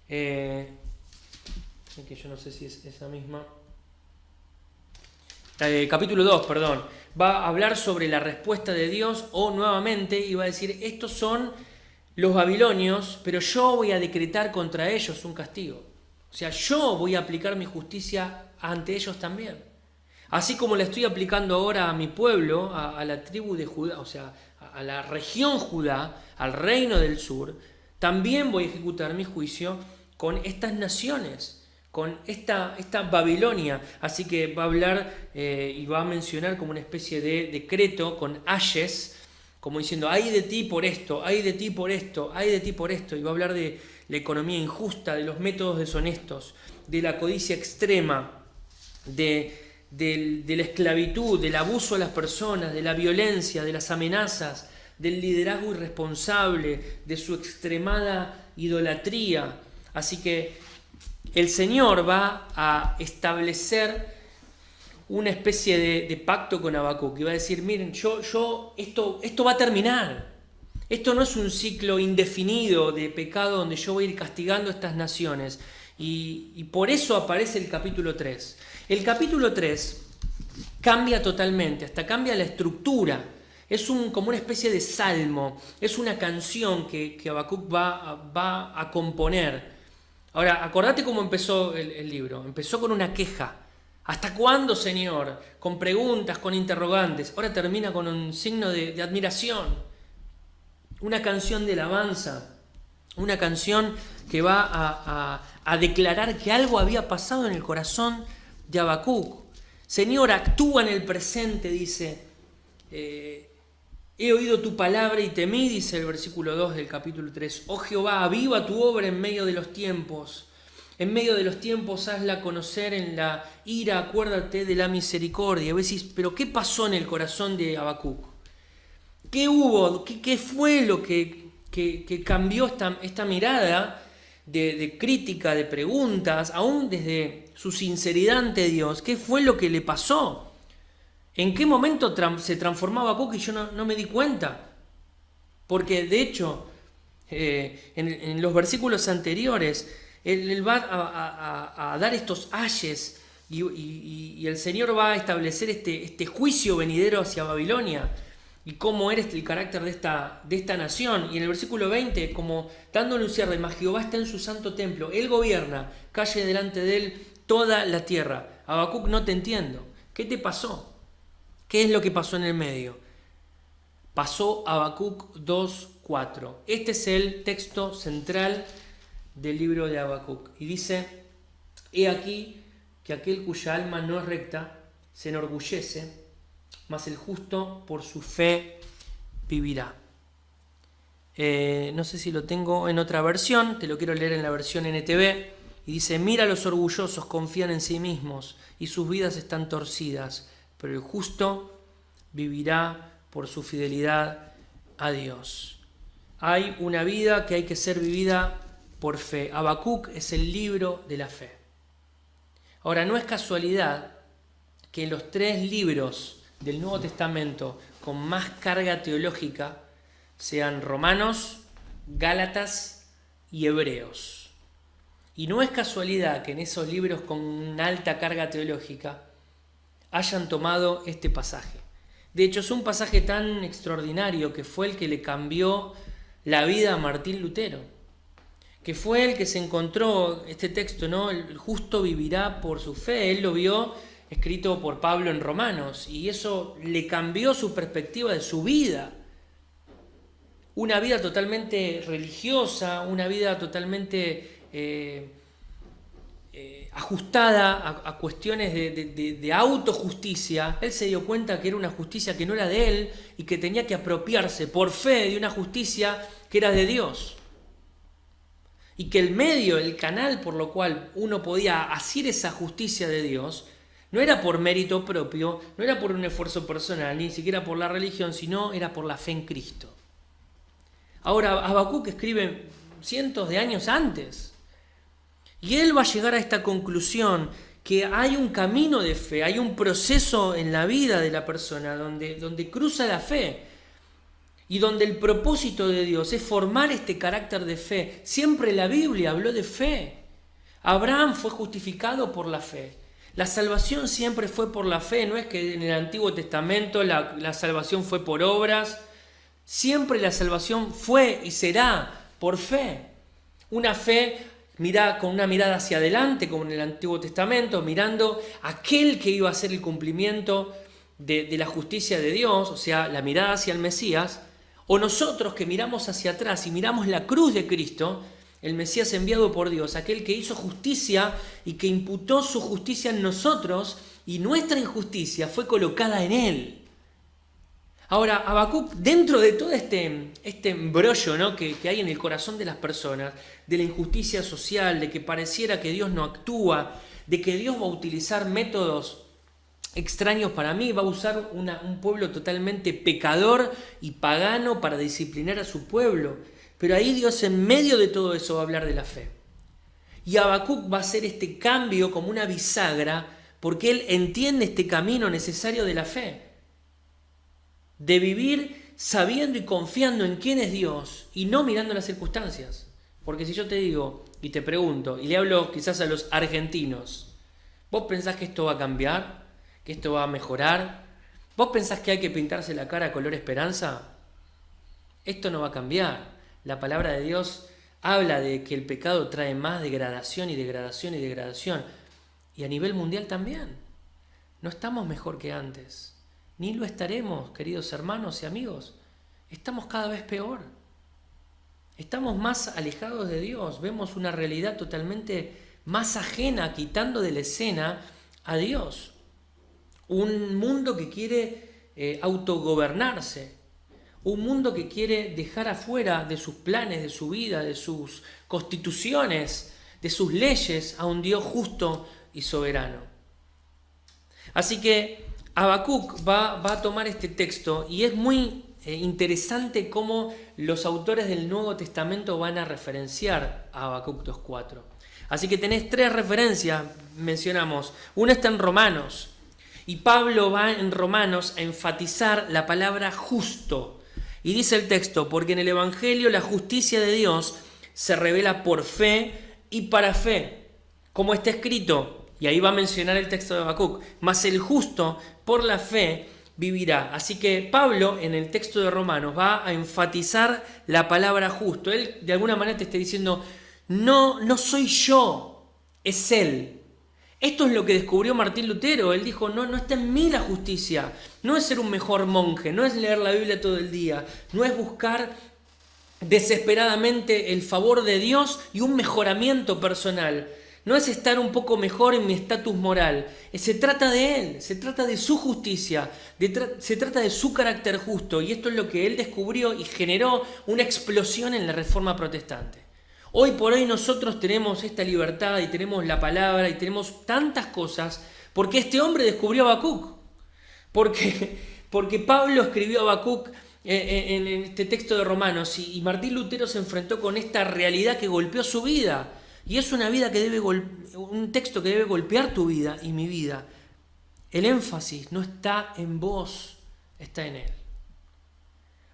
que yo no sé si es esa misma. Capítulo 2, perdón, va a hablar sobre la respuesta de Dios, o nuevamente, y va a decir, estos son los babilonios, pero yo voy a decretar contra ellos un castigo. O sea, yo voy a aplicar mi justicia ante ellos también. Así como la estoy aplicando ahora a mi pueblo, a la tribu de Judá, o sea, a la región Judá, al reino del sur, también voy a ejecutar mi juicio con estas naciones, con esta Babilonia. Así que va a hablar y va a mencionar como una especie de decreto con ayes, como diciendo, ay de ti por esto, ay de ti por esto, ay de ti por esto. Y va a hablar de la economía injusta, de los métodos deshonestos, de la codicia extrema, de la esclavitud, del abuso a las personas, de la violencia, de las amenazas, del liderazgo irresponsable, de su extremada idolatría. Así que el Señor va a establecer una especie de pacto con Habacuc y va a decir, miren, esto va a terminar. Esto no es un ciclo indefinido de pecado donde yo voy a ir castigando a estas naciones. Y por eso aparece el capítulo 3. El capítulo 3 cambia totalmente, hasta cambia la estructura. Es como una especie de salmo, es una canción que Habacuc va a componer. Ahora, acordate cómo empezó el libro. Empezó con una queja. ¿Hasta cuándo, Señor? Con preguntas, con interrogantes. Ahora termina con un signo de admiración. Una canción de alabanza. Una canción que va a declarar que algo había pasado en el corazón de Habacuc. Señor, actúa en el presente, dice. He oído tu palabra y temí, dice el versículo 2 del capítulo 3. Oh Jehová, aviva tu obra en medio de los tiempos. En medio de los tiempos hazla conocer, en la ira acuérdate de la misericordia. Y vos decís, pero ¿qué pasó en el corazón de Habacuc? ¿Qué hubo? ¿Qué fue lo que cambió esta mirada de crítica, de preguntas, aún desde su sinceridad ante Dios? ¿Qué fue lo que le pasó? ¿En qué momento se transformó Habacuc y yo no me di cuenta? Porque de hecho, en los versículos anteriores, él va a dar estos ayes y el Señor va a establecer este juicio venidero hacia Babilonia. y cómo eres el carácter de esta nación. Y en el versículo 20, como dándole un cierre, mas Jehová está en su santo templo, él gobierna, calle delante de él toda la tierra. Habacuc, no te entiendo. ¿Qué te pasó? ¿Qué es lo que pasó en el medio? Pasó Habacuc 2:4. Este es el texto central del libro de Habacuc. Y dice: he aquí que aquel cuya alma no es recta se enorgullece, mas el justo por su fe vivirá. No sé si lo tengo en otra versión, te lo quiero leer en la versión NTV. Y dice: mira, los orgullosos confían en sí mismos y sus vidas están torcidas, pero el justo vivirá por su fidelidad a Dios. Hay una vida que hay que ser vivida por fe. Habacuc es el libro de la fe. Ahora, no es casualidad que en los 3 libros del Nuevo Testamento con más carga teológica sean Romanos, Gálatas y Hebreos. Y no es casualidad que en esos libros con una alta carga teológica hayan tomado este pasaje. De hecho, es un pasaje tan extraordinario que fue el que le cambió la vida a Martín Lutero, que fue el que se encontró este texto, ¿no? El justo vivirá por su fe. Él lo vio escrito por Pablo en Romanos y eso le cambió su perspectiva de su vida. Una vida totalmente religiosa, una vida totalmente ajustada a cuestiones de autojusticia. Él se dio cuenta que era una justicia que no era de él y que tenía que apropiarse por fe de una justicia que era de Dios. Y que el medio, el canal por lo cual uno podía hacer esa justicia de Dios, no era por mérito propio, no era por un esfuerzo personal, ni siquiera por la religión, sino era por la fe en Cristo. Ahora, Habacuc escribe cientos de años antes. Y él va a llegar a esta conclusión, que hay un camino de fe, hay un proceso en la vida de la persona donde cruza la fe y donde el propósito de Dios es formar este carácter de fe. Siempre la Biblia habló de fe. Abraham fue justificado por la fe. La salvación siempre fue por la fe, no es que en el Antiguo Testamento la salvación fue por obras. Siempre la salvación fue y será por fe. Una fe con una mirada hacia adelante, como en el Antiguo Testamento, mirando a aquel que iba a hacer el cumplimiento de la justicia de Dios, o sea, la mirada hacia el Mesías, o nosotros que miramos hacia atrás y miramos la cruz de Cristo, el Mesías enviado por Dios, aquel que hizo justicia y que imputó su justicia en nosotros y nuestra injusticia fue colocada en Él. Ahora, Habacuc, dentro de todo este embrollo, ¿no?, que hay en el corazón de las personas, de la injusticia social, de que pareciera que Dios no actúa, de que Dios va a utilizar métodos extraños para mí, va a usar un pueblo totalmente pecador y pagano para disciplinar a su pueblo. Pero ahí Dios, en medio de todo eso, va a hablar de la fe. Y Habacuc va a hacer este cambio como una bisagra, porque él entiende este camino necesario de la fe. De vivir sabiendo y confiando en quién es Dios y no mirando las circunstancias. Porque si yo te digo y te pregunto, y le hablo quizás a los argentinos, ¿vos pensás que esto va a cambiar? ¿Que esto va a mejorar? ¿Vos pensás que hay que pintarse la cara color esperanza? Esto no va a cambiar. La palabra de Dios habla de que el pecado trae más degradación y degradación y degradación. Y a nivel mundial también. No estamos mejor que antes. Ni lo estaremos, queridos hermanos y amigos. Estamos cada vez peor. Estamos más alejados de Dios. Vemos una realidad totalmente más ajena, quitando de la escena a Dios. Un mundo que quiere autogobernarse. Un mundo que quiere dejar afuera de sus planes, de su vida, de sus constituciones, de sus leyes, a un Dios justo y soberano. Así que Habacuc va a tomar este texto y es muy interesante cómo los autores del Nuevo Testamento van a referenciar a Habacuc 2:4. Así que tenés 3 referencias, mencionamos. Una está en Romanos y Pablo va en Romanos a enfatizar la palabra justo. Y dice el texto, porque en el Evangelio la justicia de Dios se revela por fe y para fe, como está escrito. Y ahí va a mencionar el texto de Habacuc. Mas el justo, por la fe, vivirá. Así que Pablo en el texto de Romanos va a enfatizar la palabra justo. Él de alguna manera te está diciendo, no soy yo, es Él. Esto es lo que descubrió Martín Lutero. Él dijo, no está en mí la justicia. No es ser un mejor monje, no es leer la Biblia todo el día, no es buscar desesperadamente el favor de Dios y un mejoramiento personal. No es estar un poco mejor en mi estatus moral. Se trata de Él, se trata de su justicia, se trata de su carácter justo. Y esto es lo que Él descubrió y generó una explosión en la Reforma Protestante. Hoy por hoy nosotros tenemos esta libertad y tenemos la palabra y tenemos tantas cosas porque este hombre descubrió a Habacuc. Porque Pablo escribió a Habacuc en este texto de Romanos y Martín Lutero se enfrentó con esta realidad que golpeó su vida. Y es una vida que un texto que debe golpear tu vida y mi vida. El énfasis no está en vos, está en Él.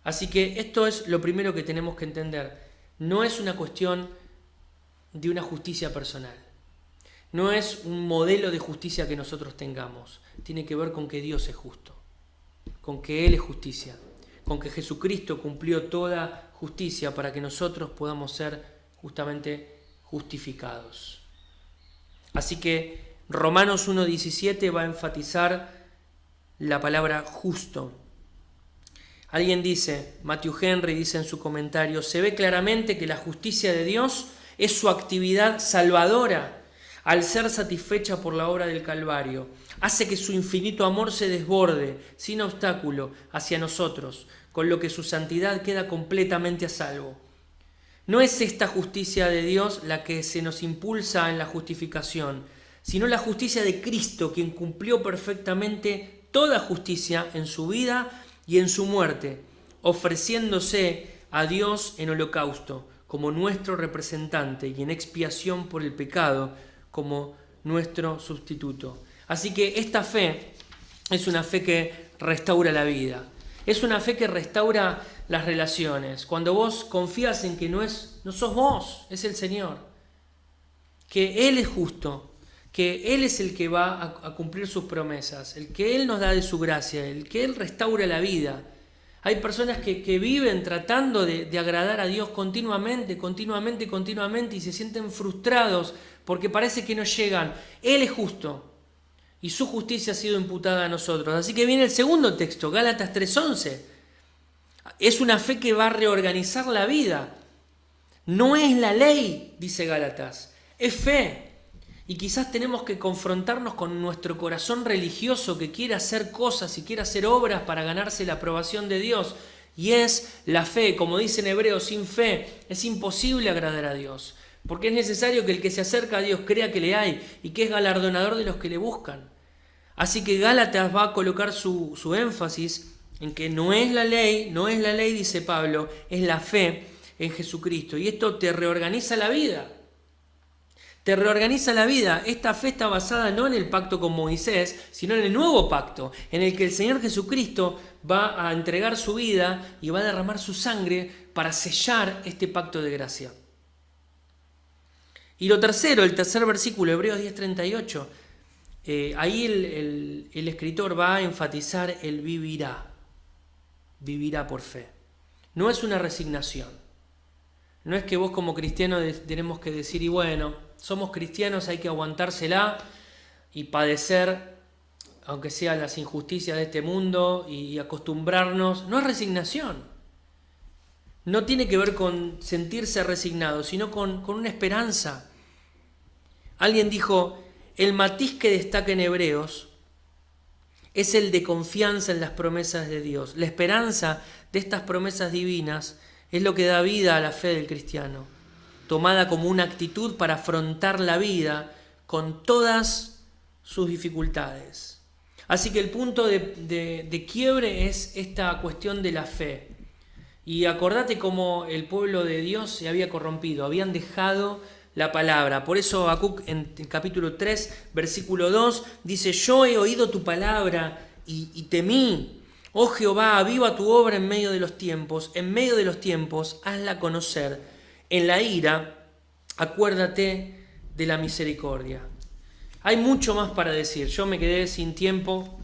Así que esto es lo primero que tenemos que entender. No es una cuestión de una justicia personal. No es un modelo de justicia que nosotros tengamos. Tiene que ver con que Dios es justo, con que Él es justicia, con que Jesucristo cumplió toda justicia para que nosotros podamos ser justamente justificados. Así que Romanos 1:17 va a enfatizar la palabra justo. Alguien dice, Matthew Henry dice en su comentario, se ve claramente que la justicia de Dios es su actividad salvadora al ser satisfecha por la obra del Calvario. Hace que su infinito amor se desborde sin obstáculo hacia nosotros, con lo que su santidad queda completamente a salvo. No es esta justicia de Dios la que se nos impulsa en la justificación, sino la justicia de Cristo, quien cumplió perfectamente toda justicia en su vida y en su muerte, ofreciéndose a Dios en holocausto como nuestro representante y en expiación por el pecado como nuestro sustituto. Así que esta fe es una fe que restaura la vida, es una fe que restaura las relaciones. Cuando vos confías en que no sos vos, es el Señor, que Él es justo, que Él es el que va a cumplir sus promesas, el que Él nos da de su gracia, el que Él restaura la vida. Hay personas que viven tratando de agradar a Dios continuamente y se sienten frustrados porque parece que no llegan. Él es justo y su justicia ha sido imputada a nosotros. Así que viene el segundo texto, Gálatas 3:11. Es una fe que va a reorganizar la vida. No es la ley, dice Gálatas, es fe. Y quizás tenemos que confrontarnos con nuestro corazón religioso que quiere hacer cosas y quiere hacer obras para ganarse la aprobación de Dios. Y es la fe, como dice en Hebreos, sin fe es imposible agradar a Dios. Porque es necesario que el que se acerca a Dios crea que le hay y que es galardonador de los que le buscan. Así que Gálatas va a colocar su énfasis en que no es la ley, dice Pablo, es la fe en Jesucristo. Y esto te reorganiza la vida. Te reorganiza la vida. Esta fe está basada no en el pacto con Moisés, sino en el nuevo pacto, en el que el Señor Jesucristo va a entregar su vida y va a derramar su sangre para sellar este pacto de gracia. Y lo tercero, el tercer versículo, Hebreos 10:38, ahí el escritor va a enfatizar el vivirá por fe. No es una resignación. No es que vos como cristiano tenemos que decir, y bueno, somos cristianos, hay que aguantársela y padecer, aunque sean las injusticias de este mundo, y acostumbrarnos. No es resignación. No tiene que ver con sentirse resignado, sino con una esperanza. Alguien dijo, el matiz que destaca en Hebreos es el de confianza en las promesas de Dios. La esperanza de estas promesas divinas es lo que da vida a la fe del cristiano, tomada como una actitud para afrontar la vida con todas sus dificultades. Así que el punto de quiebre es esta cuestión de la fe. Y acordate cómo el pueblo de Dios se había corrompido, habían dejado la palabra. Por eso Habacuc en el capítulo 3, versículo 2, dice, yo he oído tu palabra y temí. Oh Jehová, aviva tu obra en medio de los tiempos, hazla conocer. En la ira, acuérdate de la misericordia. Hay mucho más para decir. Yo me quedé sin tiempo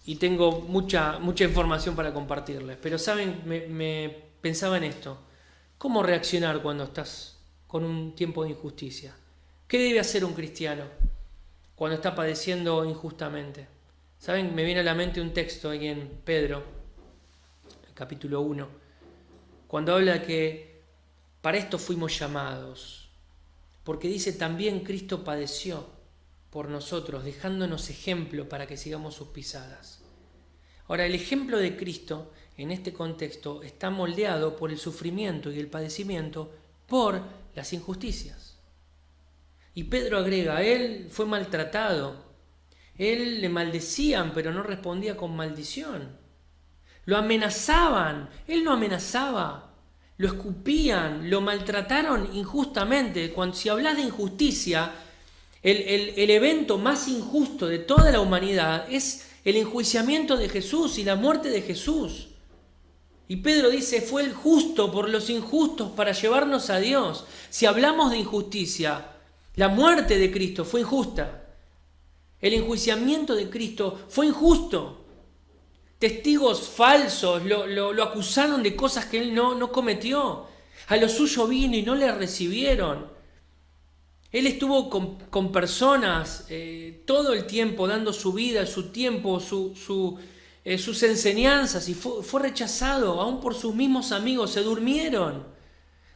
y tengo mucha información para compartirles. Pero saben, me pensaba en esto. ¿Cómo reaccionar cuando estás con un tiempo de injusticia? ¿Qué debe hacer un cristiano cuando está padeciendo injustamente? ¿Saben? Me viene a la mente un texto ahí en Pedro, el capítulo 1, cuando habla que para esto fuimos llamados, porque dice también Cristo padeció por nosotros, dejándonos ejemplo para que sigamos sus pisadas. Ahora, el ejemplo de Cristo en este contexto está moldeado por el sufrimiento y el padecimiento por las injusticias. Y Pedro agrega, él fue maltratado, él le maldecían, pero no respondía con maldición. Lo amenazaban, él no amenazaba, lo escupían, lo maltrataron injustamente. Si hablas de injusticia, el evento más injusto de toda la humanidad es el enjuiciamiento de Jesús y la muerte de Jesús. Y Pedro dice, fue el justo por los injustos para llevarnos a Dios. Si hablamos de injusticia, la muerte de Cristo fue injusta. El enjuiciamiento de Cristo fue injusto. Testigos falsos lo acusaron de cosas que él no cometió. A lo suyo vino y no le recibieron. Él estuvo con personas todo el tiempo, dando su vida, su tiempo, sus enseñanzas, y fue rechazado, aún por sus mismos amigos, se durmieron.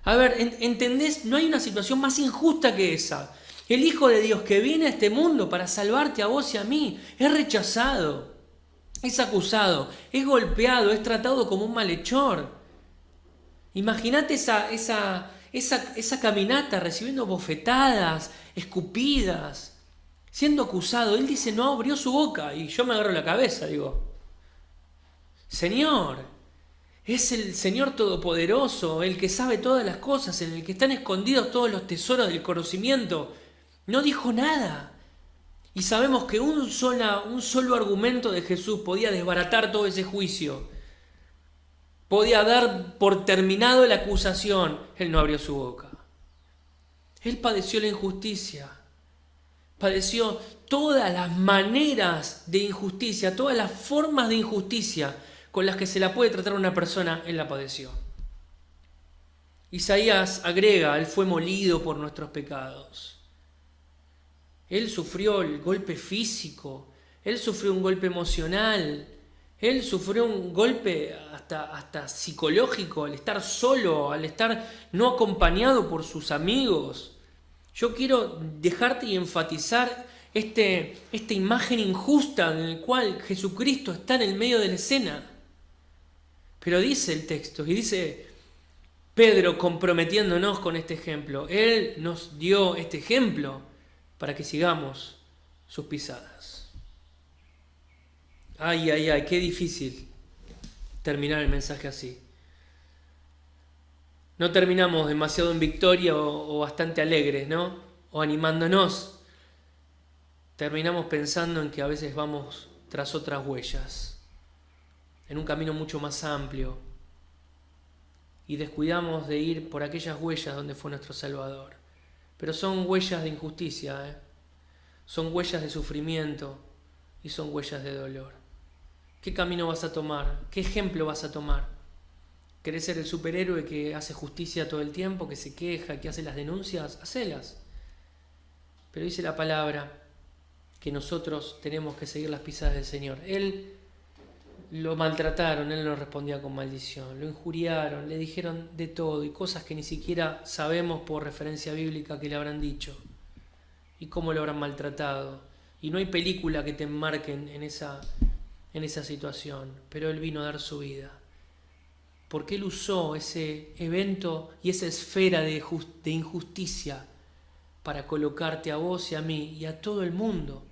A ver, ¿entendés? No hay una situación más injusta que esa. El Hijo de Dios que viene a este mundo para salvarte a vos y a mí, es rechazado, es acusado, es golpeado, es tratado como un malhechor. Imagínate esa caminata recibiendo bofetadas, escupidas, siendo acusado. Él dice, no abrió su boca, y yo me agarro la cabeza, digo, Señor, es el Señor Todopoderoso, el que sabe todas las cosas, en el que están escondidos todos los tesoros del conocimiento. No dijo nada. Y sabemos que un solo argumento de Jesús podía desbaratar todo ese juicio. Podía dar por terminado la acusación. Él no abrió su boca. Él padeció la injusticia. Padeció todas las maneras de injusticia, todas las formas de injusticia con las que se la puede tratar a una persona, él la padeció. Isaías agrega, él fue molido por nuestros pecados. Él sufrió el golpe físico, él sufrió un golpe emocional, él sufrió un golpe hasta psicológico, al estar solo, al estar no acompañado por sus amigos. Yo quiero dejarte y enfatizar esta imagen injusta en la cual Jesucristo está en el medio de la escena. Pero dice el texto, y dice Pedro comprometiéndonos con este ejemplo, él nos dio este ejemplo para que sigamos sus pisadas. Ay, qué difícil terminar el mensaje así. No terminamos demasiado en victoria o bastante alegres, ¿no? O animándonos. Terminamos pensando en que a veces vamos tras otras huellas, en un camino mucho más amplio, y descuidamos de ir por aquellas huellas donde fue nuestro Salvador. Pero son huellas de injusticia, son huellas de sufrimiento y son huellas de dolor. ¿Qué camino vas a tomar? ¿Qué ejemplo vas a tomar? ¿Querés ser el superhéroe que hace justicia todo el tiempo, que se queja, que hace las denuncias? Hacelas. Pero dice la palabra que nosotros tenemos que seguir las pisadas del Señor. Él lo maltrataron, él no respondía con maldición, lo injuriaron, le dijeron de todo y cosas que ni siquiera sabemos por referencia bíblica que le habrán dicho y cómo lo habrán maltratado. Y no hay película que te enmarquen en esa situación, pero él vino a dar su vida. Porque él usó ese evento y esa esfera de injusticia para colocarte a vos y a mí y a todo el mundo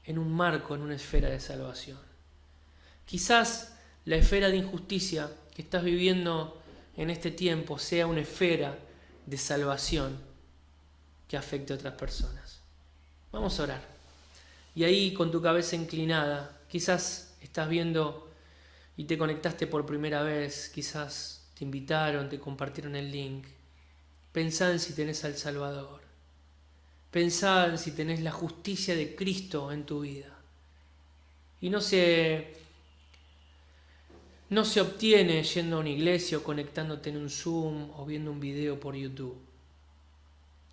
en un marco, en una esfera de salvación. Quizás la esfera de injusticia que estás viviendo en este tiempo sea una esfera de salvación que afecte a otras personas. Vamos a orar. Y ahí, con tu cabeza inclinada, quizás estás viendo y te conectaste por primera vez, quizás te invitaron, te compartieron el link. Pensá en si tenés al Salvador. Pensá en si tenés la justicia de Cristo en tu vida. Y no se obtiene yendo a una iglesia o conectándote en un Zoom o viendo un video por YouTube.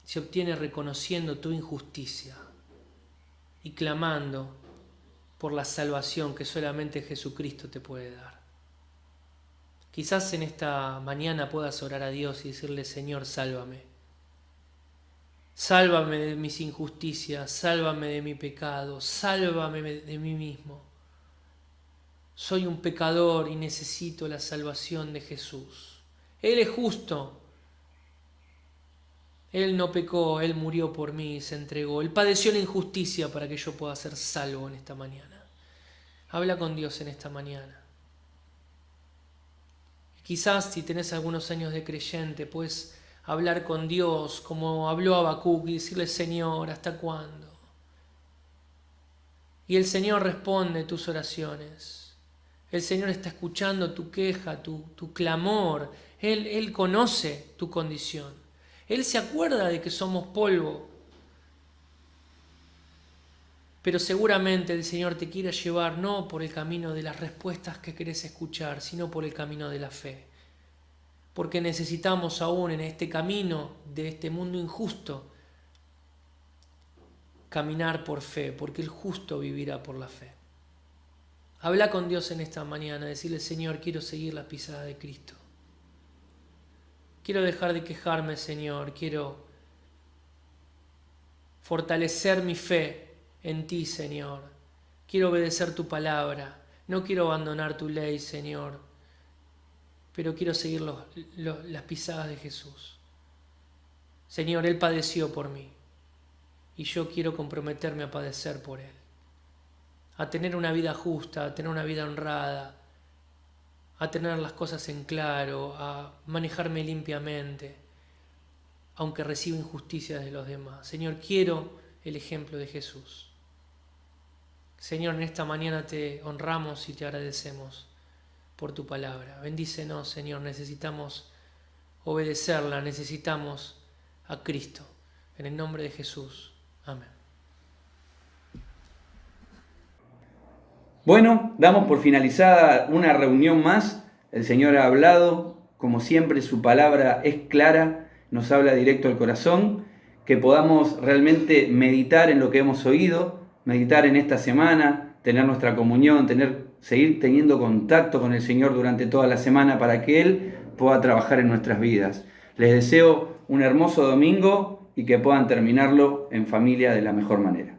Se obtiene reconociendo tu injusticia y clamando por la salvación que solamente Jesucristo te puede dar. Quizás en esta mañana puedas orar a Dios y decirle: Señor, sálvame. Sálvame de mis injusticias, sálvame de mi pecado, sálvame de mí mismo. Soy un pecador y necesito la salvación de Jesús. Él es justo. Él no pecó, Él murió por mí y se entregó. Él padeció la injusticia para que yo pueda ser salvo en esta mañana. Habla con Dios en esta mañana. Quizás si tenés algunos años de creyente, puedes hablar con Dios como habló Habacuc y decirle: Señor, ¿hasta cuándo? Y el Señor responde tus oraciones. El Señor está escuchando tu queja, tu clamor. Él conoce tu condición. Él se acuerda de que somos polvo. Pero seguramente el Señor te quiere llevar no por el camino de las respuestas que querés escuchar, sino por el camino de la fe. Porque necesitamos aún en este camino de este mundo injusto caminar por fe, porque el justo vivirá por la fe. Habla con Dios en esta mañana, decirle: Señor, quiero seguir las pisadas de Cristo. Quiero dejar de quejarme, Señor, quiero fortalecer mi fe en ti, Señor. Quiero obedecer tu palabra, no quiero abandonar tu ley, Señor, pero quiero seguir las pisadas de Jesús. Señor, Él padeció por mí y yo quiero comprometerme a padecer por Él, a tener una vida justa, a tener una vida honrada, a tener las cosas en claro, a manejarme limpiamente, aunque reciba injusticias de los demás. Señor, quiero el ejemplo de Jesús. Señor, en esta mañana te honramos y te agradecemos por tu palabra. Bendícenos, Señor, necesitamos obedecerla, necesitamos a Cristo. En el nombre de Jesús. Amén. Bueno, damos por finalizada una reunión más. El Señor ha hablado, como siempre su palabra es clara, nos habla directo al corazón, que podamos realmente meditar en lo que hemos oído, meditar en esta semana, tener nuestra comunión, seguir teniendo contacto con el Señor durante toda la semana para que Él pueda trabajar en nuestras vidas. Les deseo un hermoso domingo y que puedan terminarlo en familia de la mejor manera.